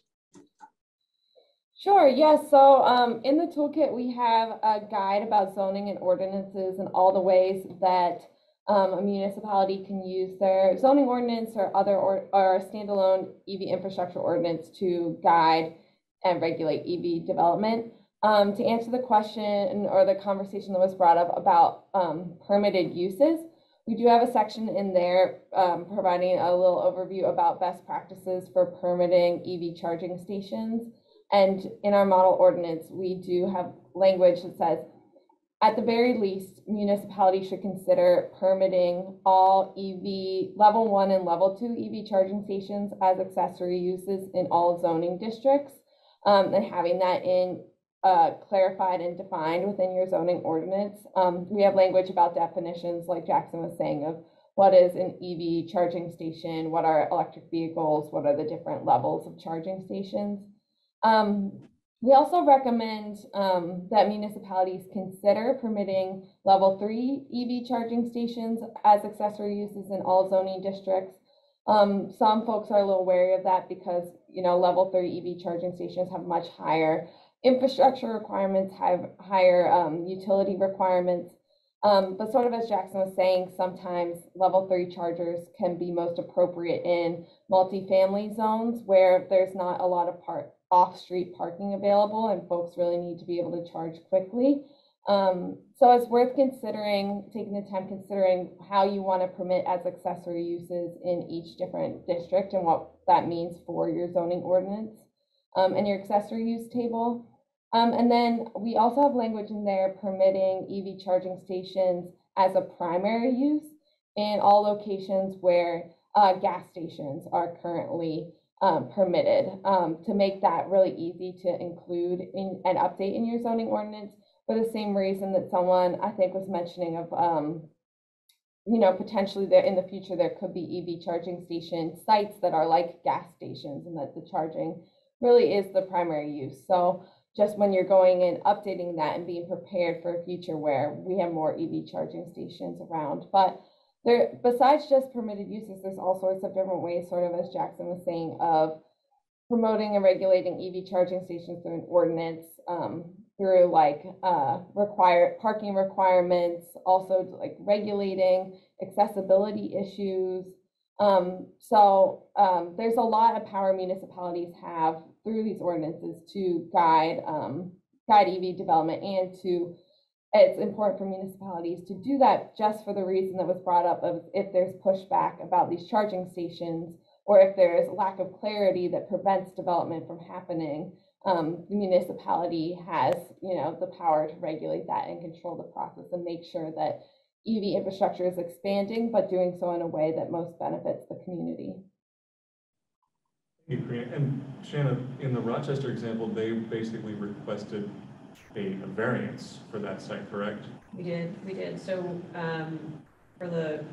Sure, yes. So in the toolkit, we have a guide about zoning and ordinances and all the ways that a municipality can use their zoning ordinance or other or standalone EV infrastructure ordinance to guide and regulate EV development. To answer the question or the conversation that was brought up about permitted uses, we do have a section in there providing a little overview about best practices for permitting EV charging stations. And in our model ordinance, we do have language that says, at the very least, municipalities should consider permitting all EV level 1 and level 2 EV charging stations as accessory uses in all zoning districts, and having that in clarified and defined within your zoning ordinance. We have language about definitions, like Jackson was saying, of what is an EV charging station, what are electric vehicles, what are the different levels of charging stations. We also recommend that municipalities consider permitting level 3 EV charging stations as accessory uses in all zoning districts. Some folks are a little wary of that because, level 3 EV charging stations have much higher infrastructure requirements, have higher utility requirements. But sort of as Jackson was saying, sometimes level 3 chargers can be most appropriate in multifamily zones where there's not a lot of off-street parking available and folks really need to be able to charge quickly. So it's worth considering, taking the time considering how you want to permit as accessory uses in each different district and what that means for your zoning ordinance. and your accessory use table. And then we also have language in there permitting EV charging stations as a primary use in all locations where gas stations are currently permitted, to make that really easy to include in an update in your zoning ordinance, for the same reason that someone I think was mentioning of potentially there in the future there could be EV charging station sites that are like gas stations, and that the charging really is the primary use. So just when you're going and updating that and being prepared for a future where we have more EV charging stations around. But there, besides just permitted uses, there's all sorts of different ways, sort of as Jackson was saying, of promoting and regulating EV charging stations through an ordinance, through like parking requirements, also like regulating accessibility issues. There's a lot of power municipalities have through these ordinances to guide EV development, and it's important for municipalities to do that just for the reason that was brought up of if there's pushback about these charging stations, or if there's lack of clarity that prevents development from happening, the municipality has, the power to regulate that and control the process and make sure that EV infrastructure is expanding, but doing so in a way that most benefits the community. And Shanna, in the Rochester example, they basically requested a variance for that site, correct? We did. So for the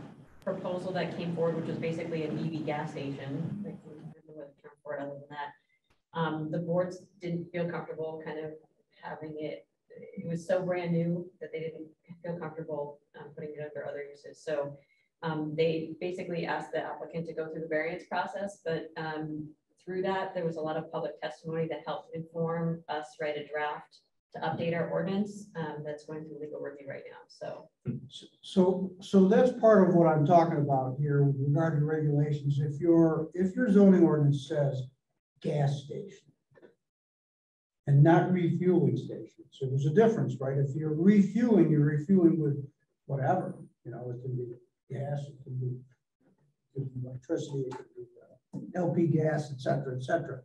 proposal that came forward, which was basically an EV gas station, I can't remember what the term for it other than that, the boards didn't feel comfortable kind of having it. It was so brand new that they didn't feel comfortable putting it under other uses. So they basically asked the applicant to go through the variance process, but through that, there was a lot of public testimony that helped inform us write a draft to update our ordinance that's going through legal review right now. So that's part of what I'm talking about here with regard to regulations. If your zoning ordinance says gas station and not refueling station, so there's a difference, right? If you're refueling with whatever, it can be gas, it can be electricity, it can be LP gas, et cetera, et cetera.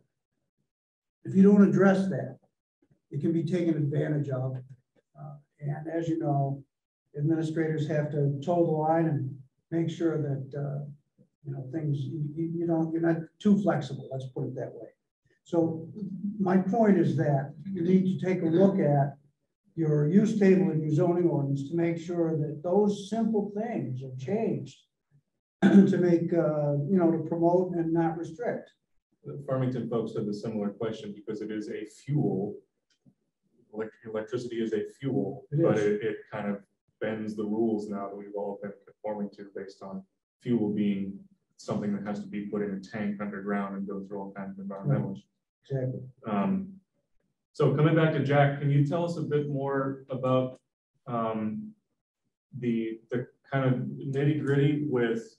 If you don't address that, it can be taken advantage of. And as you know, administrators have to toe the line and make sure that, things, you're not too flexible, let's put it that way. So my point is that you need to take a look at your use table and your zoning ordinance to make sure that those simple things are changed to make, to promote and not restrict. The Farmington folks have a similar question because it is a fuel. Electricity is a fuel, but it kind of bends the rules now that we've all been conforming to based on fuel being something that has to be put in a tank underground and go through all kinds of environmental issues. Exactly. So coming back to Jack, can you tell us a bit more about the kind of nitty gritty with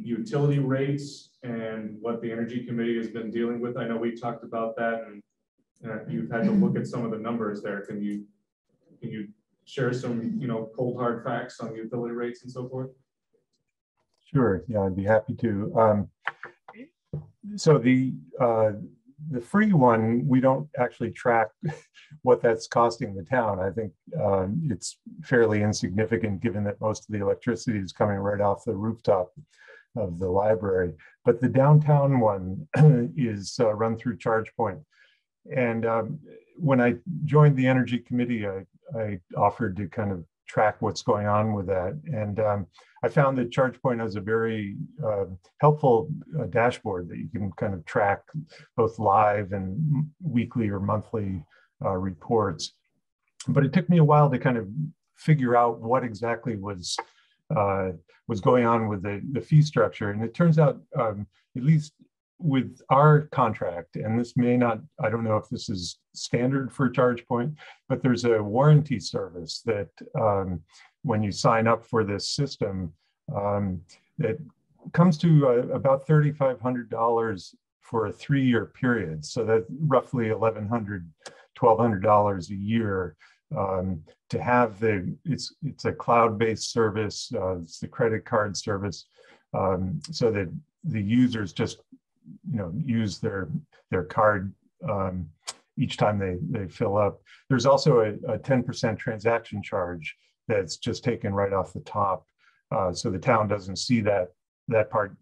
utility rates and what the Energy Committee has been dealing with? I know we talked about that, and you've had to look at some of the numbers there. Can you share some cold hard facts on utility rates and so forth? Sure. Yeah, I'd be happy to. So the free one, we don't actually track what that's costing the town. I think it's fairly insignificant given that most of the electricity is coming right off the rooftop of the library. But the downtown one is run through ChargePoint. And when I joined the Energy Committee, I offered to kind of track what's going on with that. And I found that ChargePoint has a very helpful dashboard that you can kind of track both live and weekly or monthly reports. But it took me a while to kind of figure out what exactly was going on with the fee structure. And it turns out, at least with our contract, and this may not, I don't know if this is standard for ChargePoint, but there's a warranty service that when you sign up for this system, that comes to about $3,500 for a 3-year period. So that's roughly $1,100, $1,200 a year to have it's a cloud-based service, it's the credit card service, so that the users just use their card each time they fill up. There's also a 10% transaction charge that's just taken right off the top. So the town doesn't see that. That part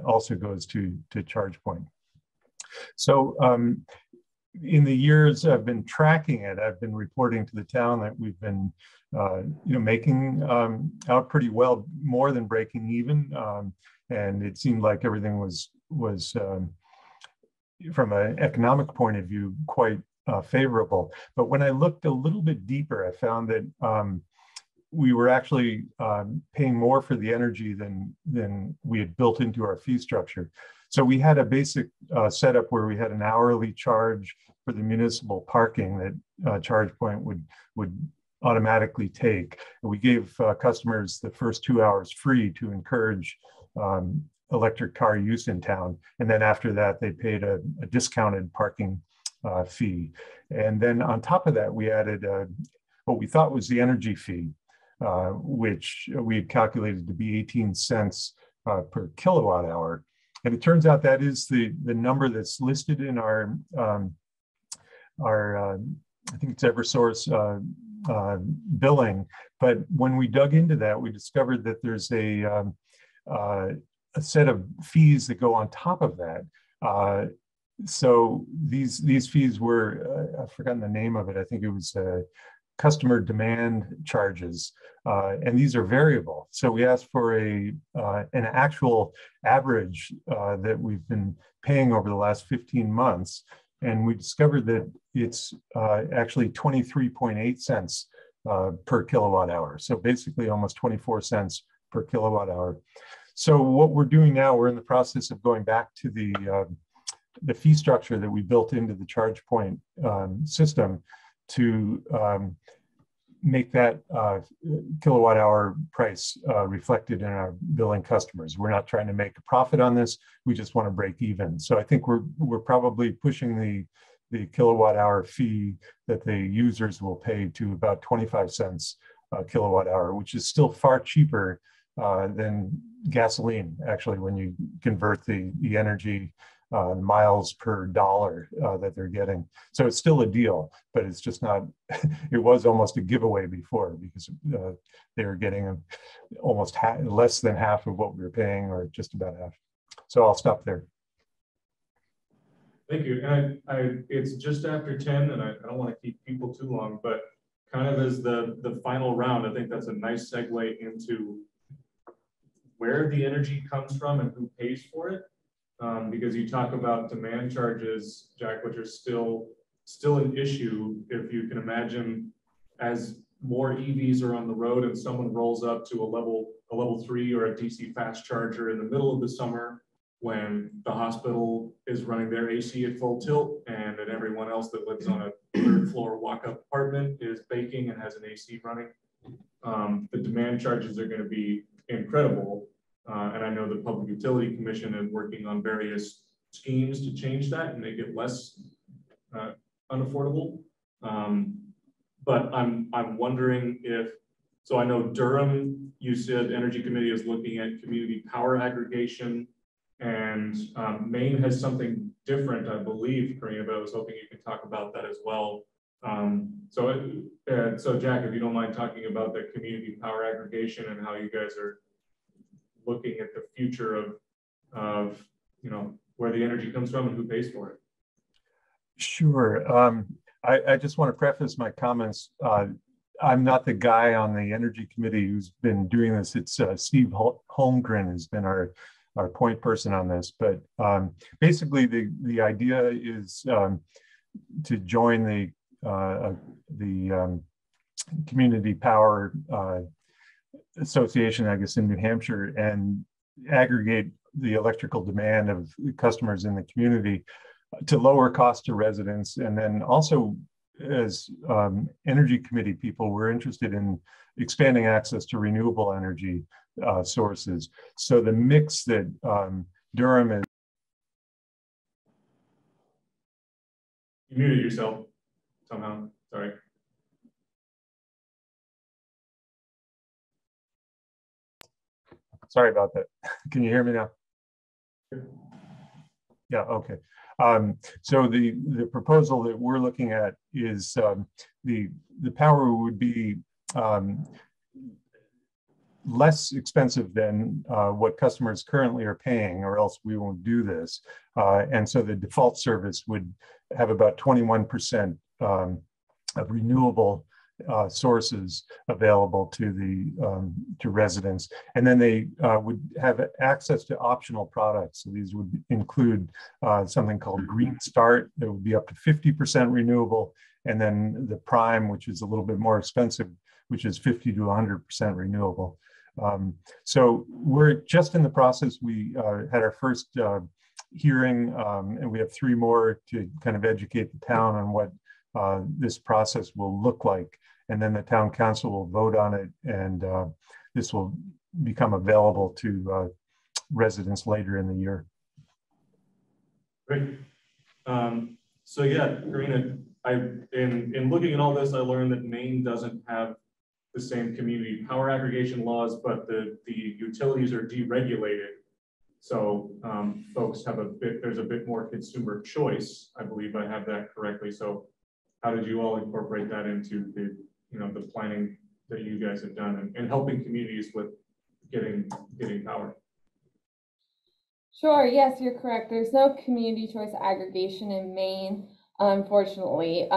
also goes to ChargePoint. So in the years I've been tracking it, I've been reporting to the town that we've been making out pretty well, more than breaking even. And it seemed like everything was from an economic point of view, quite favorable. But when I looked a little bit deeper, I found that we were actually paying more for the energy than we had built into our fee structure. So we had a basic setup where we had an hourly charge for the municipal parking that ChargePoint would automatically take. We gave customers the first 2 hours free to encourage electric car use in town. And then after that, they paid a discounted parking fee. And then on top of that, we added what we thought was the energy fee, which we had calculated to be 18 cents per kilowatt hour. And it turns out that is the number that's listed in our I think it's Eversource billing. But when we dug into that, we discovered that there's a set of fees that go on top of that. So these fees were, I've forgotten the name of it. I think it was customer demand charges, and these are variable. So we asked for an actual average that we've been paying over the last 15 months, and we discovered that it's actually 23.8 cents per kilowatt hour. So basically almost 24 cents per kilowatt hour. So what we're doing now, we're in the process of going back to the fee structure that we built into the ChargePoint system to make that kilowatt hour price reflected in our billing customers. We're not trying to make a profit on this. We just want to break even. So I think we're probably pushing the kilowatt hour fee that the users will pay to about 25 cents a kilowatt hour, which is still far cheaper than gasoline, actually, when you convert the energy miles per dollar that they're getting. So it's still a deal, but it's just not, it was almost a giveaway before because they were getting almost less than half of what we were paying, or just about half. So I'll stop there. Thank you. And it's just after 10 and I don't want to keep people too long, but kind of as the final round, I think that's a nice segue into where the energy comes from and who pays for it. Because you talk about demand charges, Jack, which are still an issue. If you can imagine, as more EVs are on the road and someone rolls up to a level 3 or a DC fast charger in the middle of the summer when the hospital is running their AC at full tilt, and then everyone else that lives on a 3rd floor walk-up apartment is baking and has an AC running, the demand charges are going to be incredible. And I know the Public Utility Commission is working on various schemes to change that and make it less unaffordable. But I'm wondering if, so I know Durham, you said Energy Committee is looking at community power aggregation, and Maine has something different, I believe, Karina, but I was hoping you could talk about that as well. So Jack, if you don't mind talking about the community power aggregation and how you guys are looking at the future of where the energy comes from and who pays for it. Sure. I just want to preface my comments. I'm not the guy on the Energy Committee who's been doing this. It's Steve Holmgren has been our point person on this. But basically, the idea is to join the community power association, I guess, in New Hampshire, and aggregate the electrical demand of customers in the community to lower cost to residents. And then also, as Energy Committee people, we're interested in expanding access to renewable energy sources. So the mix that Durham is. You muted yourself somehow, sorry. Sorry about that. Can you hear me now? Yeah, okay. So the proposal that we're looking at is the power would be less expensive than what customers currently are paying, or else we won't do this. And so the default service would have about 21% of renewable sources available to the to residents, and then they would have access to optional products. So these would include something called Green Start that would be up to 50% renewable, and then the Prime, which is a little bit more expensive, which is 50 to 100% renewable. So we're just in the process. We had our first hearing, and we have 3 more to kind of educate the town on what this process will look like. And then the town council will vote on it, and this will become available to residents later in the year. Great. So yeah, Karina, in looking at all this, I learned that Maine doesn't have the same community power aggregation laws, but the utilities are deregulated. So folks have there's a bit more consumer choice. I believe I have that correctly. So how did you all incorporate that into the planning that you guys have done and helping communities with getting power? Sure, yes, you're correct. There's no community choice aggregation in Maine, unfortunately.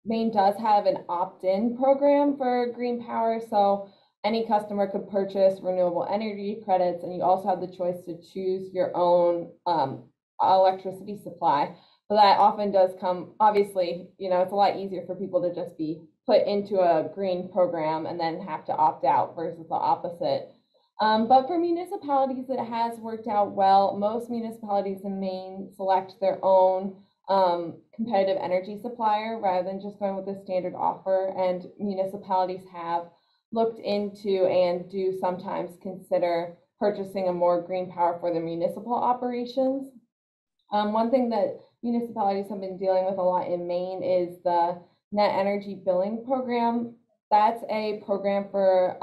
Maine does have an opt-in program for green power, so any customer could purchase renewable energy credits, and you also have the choice to choose your own electricity supply. But that often does come, obviously, it's a lot easier for people to just be put into a green program and then have to opt out versus the opposite. But for municipalities, it has worked out well. Most municipalities in Maine select their own competitive energy supplier rather than just going with the standard offer, and municipalities have looked into and do sometimes consider purchasing a more green power for their municipal operations. One thing that municipalities have been dealing with a lot in Maine is the net energy billing program. That's a program for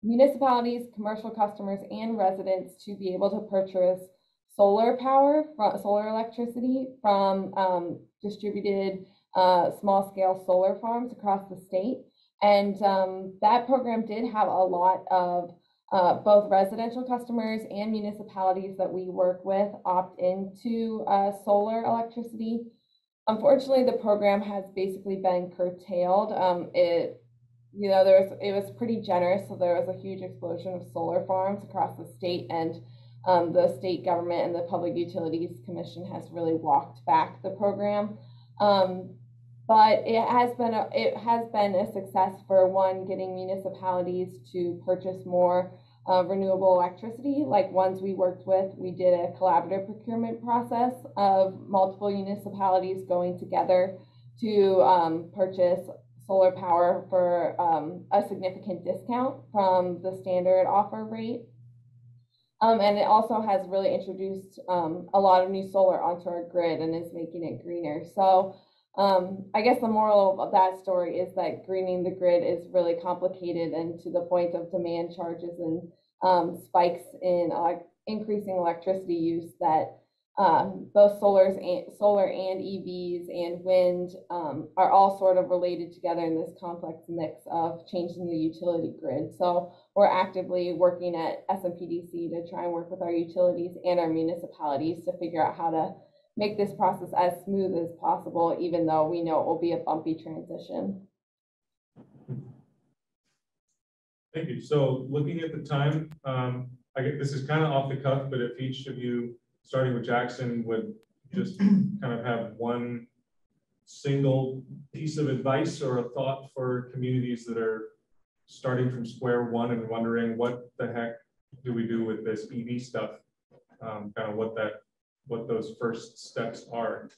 municipalities, commercial customers, and residents to be able to purchase solar power, solar electricity from distributed small-scale solar farms across the state. And that program did have a lot of both residential customers and municipalities that we work with opt into solar electricity. Unfortunately, the program has basically been curtailed. It was pretty generous, so there was a huge explosion of solar farms across the state, and the state government and the Public Utilities Commission has really walked back the program. But it has been a success for getting municipalities to purchase more renewable electricity. Like ones we worked with, we did a collaborative procurement process of multiple municipalities going together to purchase solar power for a significant discount from the standard offer rate. And it also has really introduced a lot of new solar onto our grid and is making it greener. So I guess the moral of that story is that greening the grid is really complicated, and to the point of demand charges and spikes in increasing electricity use, that both solar and EVs and wind are all sort of related together in this complex mix of changing the utility grid. So we're actively working at SMPDC to try and work with our utilities and our municipalities to figure out how to make this process as smooth as possible, even though we know it will be a bumpy transition. Thank you. So looking at the time, I get this is kind of off the cuff, but if each of you, starting with Jackson, would just kind of have one single piece of advice or a thought for communities that are starting from square one and wondering what the heck do we do with this EV stuff, kind of what those first steps are.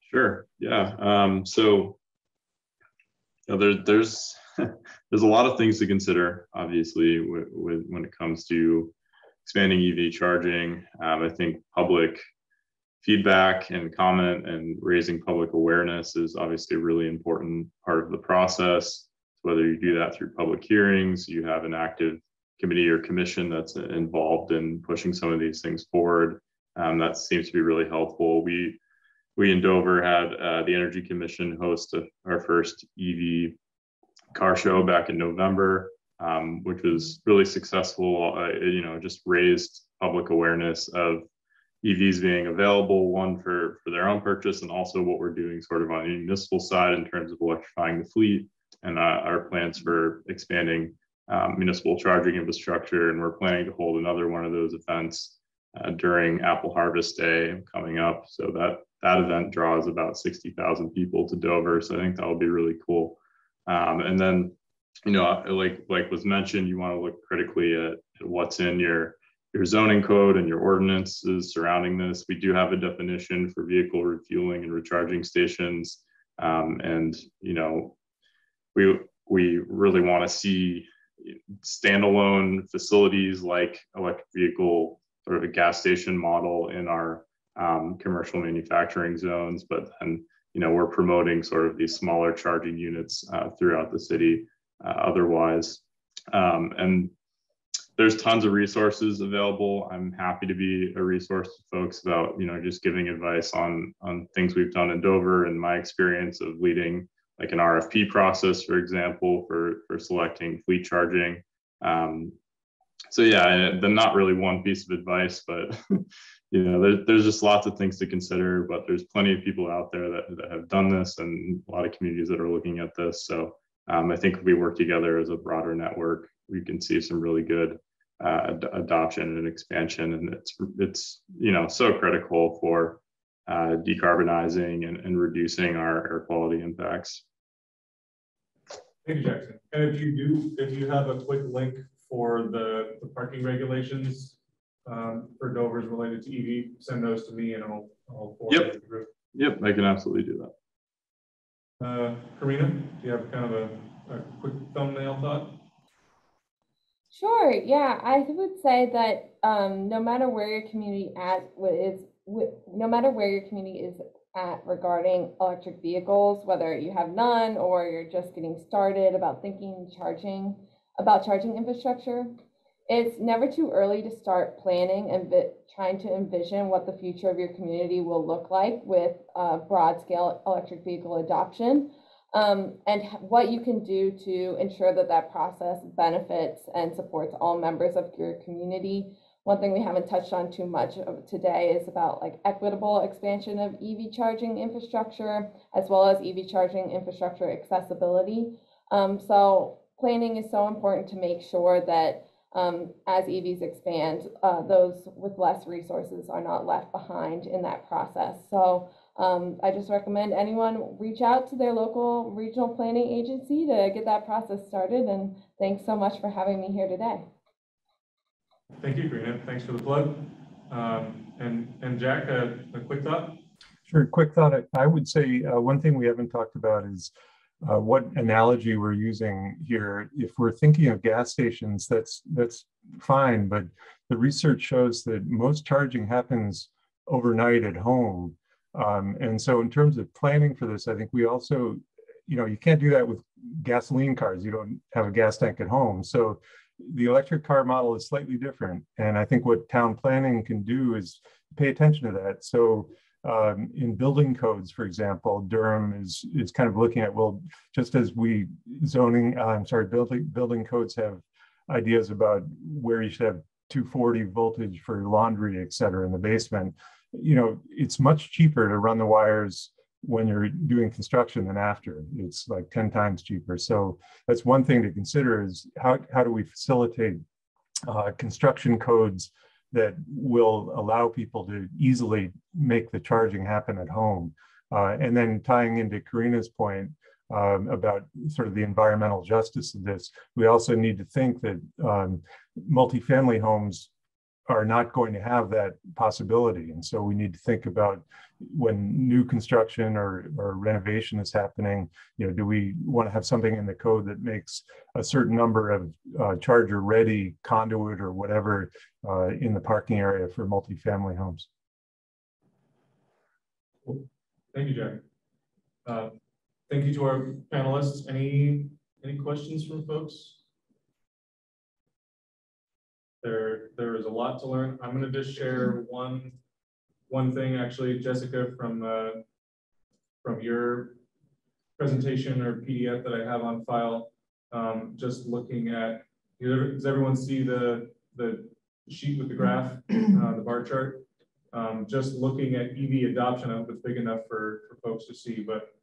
Sure. Yeah. So there's there's a lot of things to consider, obviously, when it comes to expanding EV charging. I think public feedback and comment and raising public awareness is obviously a really important part of the process. Whether you do that through public hearings, you have an active committee or commission that's involved in pushing some of these things forward. That seems to be really helpful. We in Dover had the Energy Commission host our first EV car show back in November, which was really successful. Just raised public awareness of EVs being available, one for their own purchase, and also what we're doing sort of on the municipal side in terms of electrifying the fleet and our plans for expanding municipal charging infrastructure. And we're planning to hold another one of those events during Apple Harvest Day coming up. So that event draws about 60,000 people to Dover. So I think that will be really cool. And then, like was mentioned, you want to look critically at what's in your zoning code and your ordinances surrounding this. We do have a definition for vehicle refueling and recharging stations. We really want to see standalone facilities like electric vehicle, sort of a gas station model in our commercial manufacturing zones, but then we're promoting sort of these smaller charging units throughout the city otherwise. And there's tons of resources available. I'm happy to be a resource to folks about just giving advice on things we've done in Dover and my experience of leading like an RFP process, for example, for selecting fleet charging. So yeah, then not really one piece of advice, but there's just lots of things to consider, but there's plenty of people out there that have done this and a lot of communities that are looking at this. So I think if we work together as a broader network, we can see some really good adoption and expansion. And it's so critical for decarbonizing and reducing our air quality impacts. Thank you, Jackson. And if you have a quick link for the parking regulations for Dover's related to EV, send those to me and I'll forward it to the group. Yep, I can absolutely do that. Karina, do you have kind of a quick thumbnail thought? Sure. Yeah, I would say that no matter where your community is at regarding electric vehicles, whether you have none or you're just getting started about thinking charging infrastructure, it's never too early to start planning and trying to envision what the future of your community will look like with broad scale electric vehicle adoption. And what you can do to ensure that process benefits and supports all members of your community. One thing we haven't touched on too much of today is about like equitable expansion of EV charging infrastructure, as well as EV charging infrastructure accessibility. So planning is so important to make sure that as EVs expand, those with less resources are not left behind in that process. So I just recommend anyone reach out to their local regional planning agency to get that process started. And thanks so much for having me here today. Thank you, Karina. Thanks for the plug. And Jack, a quick thought? Sure, quick thought. I would say one thing we haven't talked about is what analogy we're using here. If we're thinking of gas stations, that's fine, but the research shows that most charging happens overnight at home. And so in terms of planning for this, I think we also, you can't do that with gasoline cars. You don't have a gas tank at home. So the electric car model is slightly different. And I think what town planning can do is pay attention to that. So in building codes, for example, Durham is kind of looking at, well, just as building codes have ideas about where you should have 240 voltage for laundry, et cetera, in the basement. It's much cheaper to run the wires when you're doing construction than after. It's like 10 times cheaper. So that's one thing to consider is how do we facilitate construction codes that will allow people to easily make the charging happen at home. And then tying into Karina's point about sort of the environmental justice of this, we also need to think that multifamily homes are not going to have that possibility. And so we need to think about when new construction or renovation is happening, do we want to have something in the code that makes a certain number of charger ready conduit or whatever in the parking area for multifamily homes? Cool. Thank you, Jack. Thank you to our panelists. Any questions from folks? there is a lot to learn. I'm going to just share one thing, actually, Jessica, from your presentation or PDF that I have on file. Just looking at, does everyone see the sheet with the graph, the bar chart? Just looking at EV adoption, I hope it's big enough for folks to see, but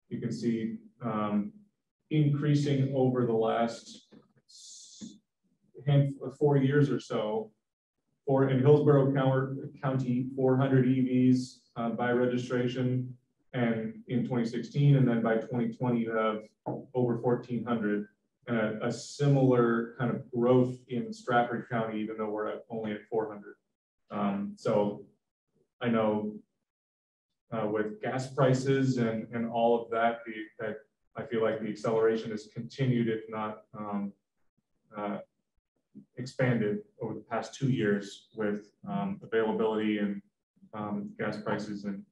you can see increasing over the last 4 years or so. In Hillsborough County, 400 EVs by registration, and in 2016, and then by 2020 you have over 1,400, and a similar kind of growth in Stratford County, even though we're only at 400. So I know with gas prices and all of that, that I feel like the acceleration has continued, if not expanded over the past 2 years with availability and gas prices and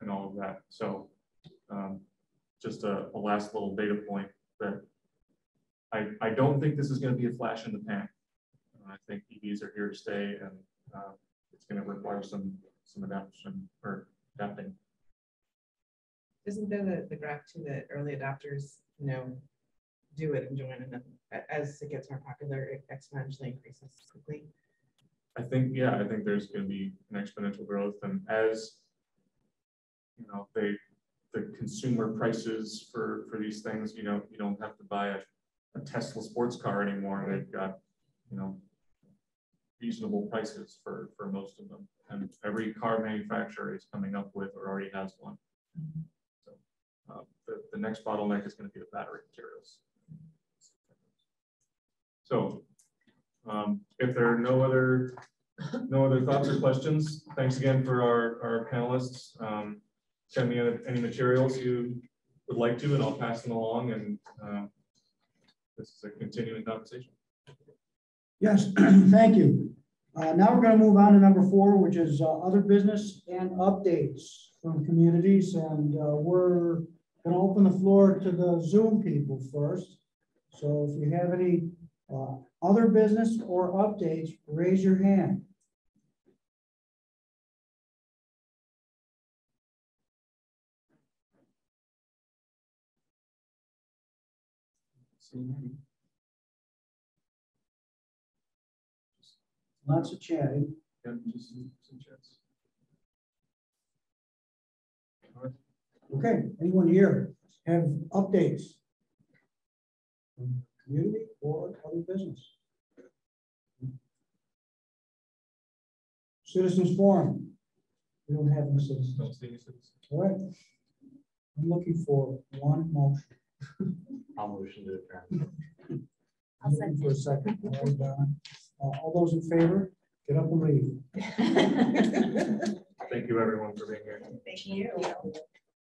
all of that. So just a last little data point that I don't think this is going to be a flash in the pan. I think EVs are here to stay, and it's going to require some adaptation or adapting. Isn't there the graph too that early adopters, do it and join, and then as it gets more popular, it exponentially increases quickly? I think there's going to be an exponential growth, and as the consumer prices for these things, you don't have to buy a Tesla sports car anymore. They've got reasonable prices for most of them, and every car manufacturer is coming up with or already has one. So the next bottleneck is going to be the battery materials. So if there are no other thoughts or questions, thanks again for our panelists. Send me any materials you would like to, and I'll pass them along. And this is a continuing conversation. Yes, thank you. Now we're going to move on to number 4, which is other business and updates from communities. And we're going to open the floor to the Zoom people first. So if you have any other business or updates, raise your hand. Lots of chatting. Yeah, just some chats. Okay, anyone here have updates from community or other business? Citizens Forum. We don't have any citizens. Don't see any citizens. All right. I'm looking for one motion. I'll motion to adjourn. I'm looking for a second. All those in favor, get up and leave. Thank you, everyone, for being here. Thank you.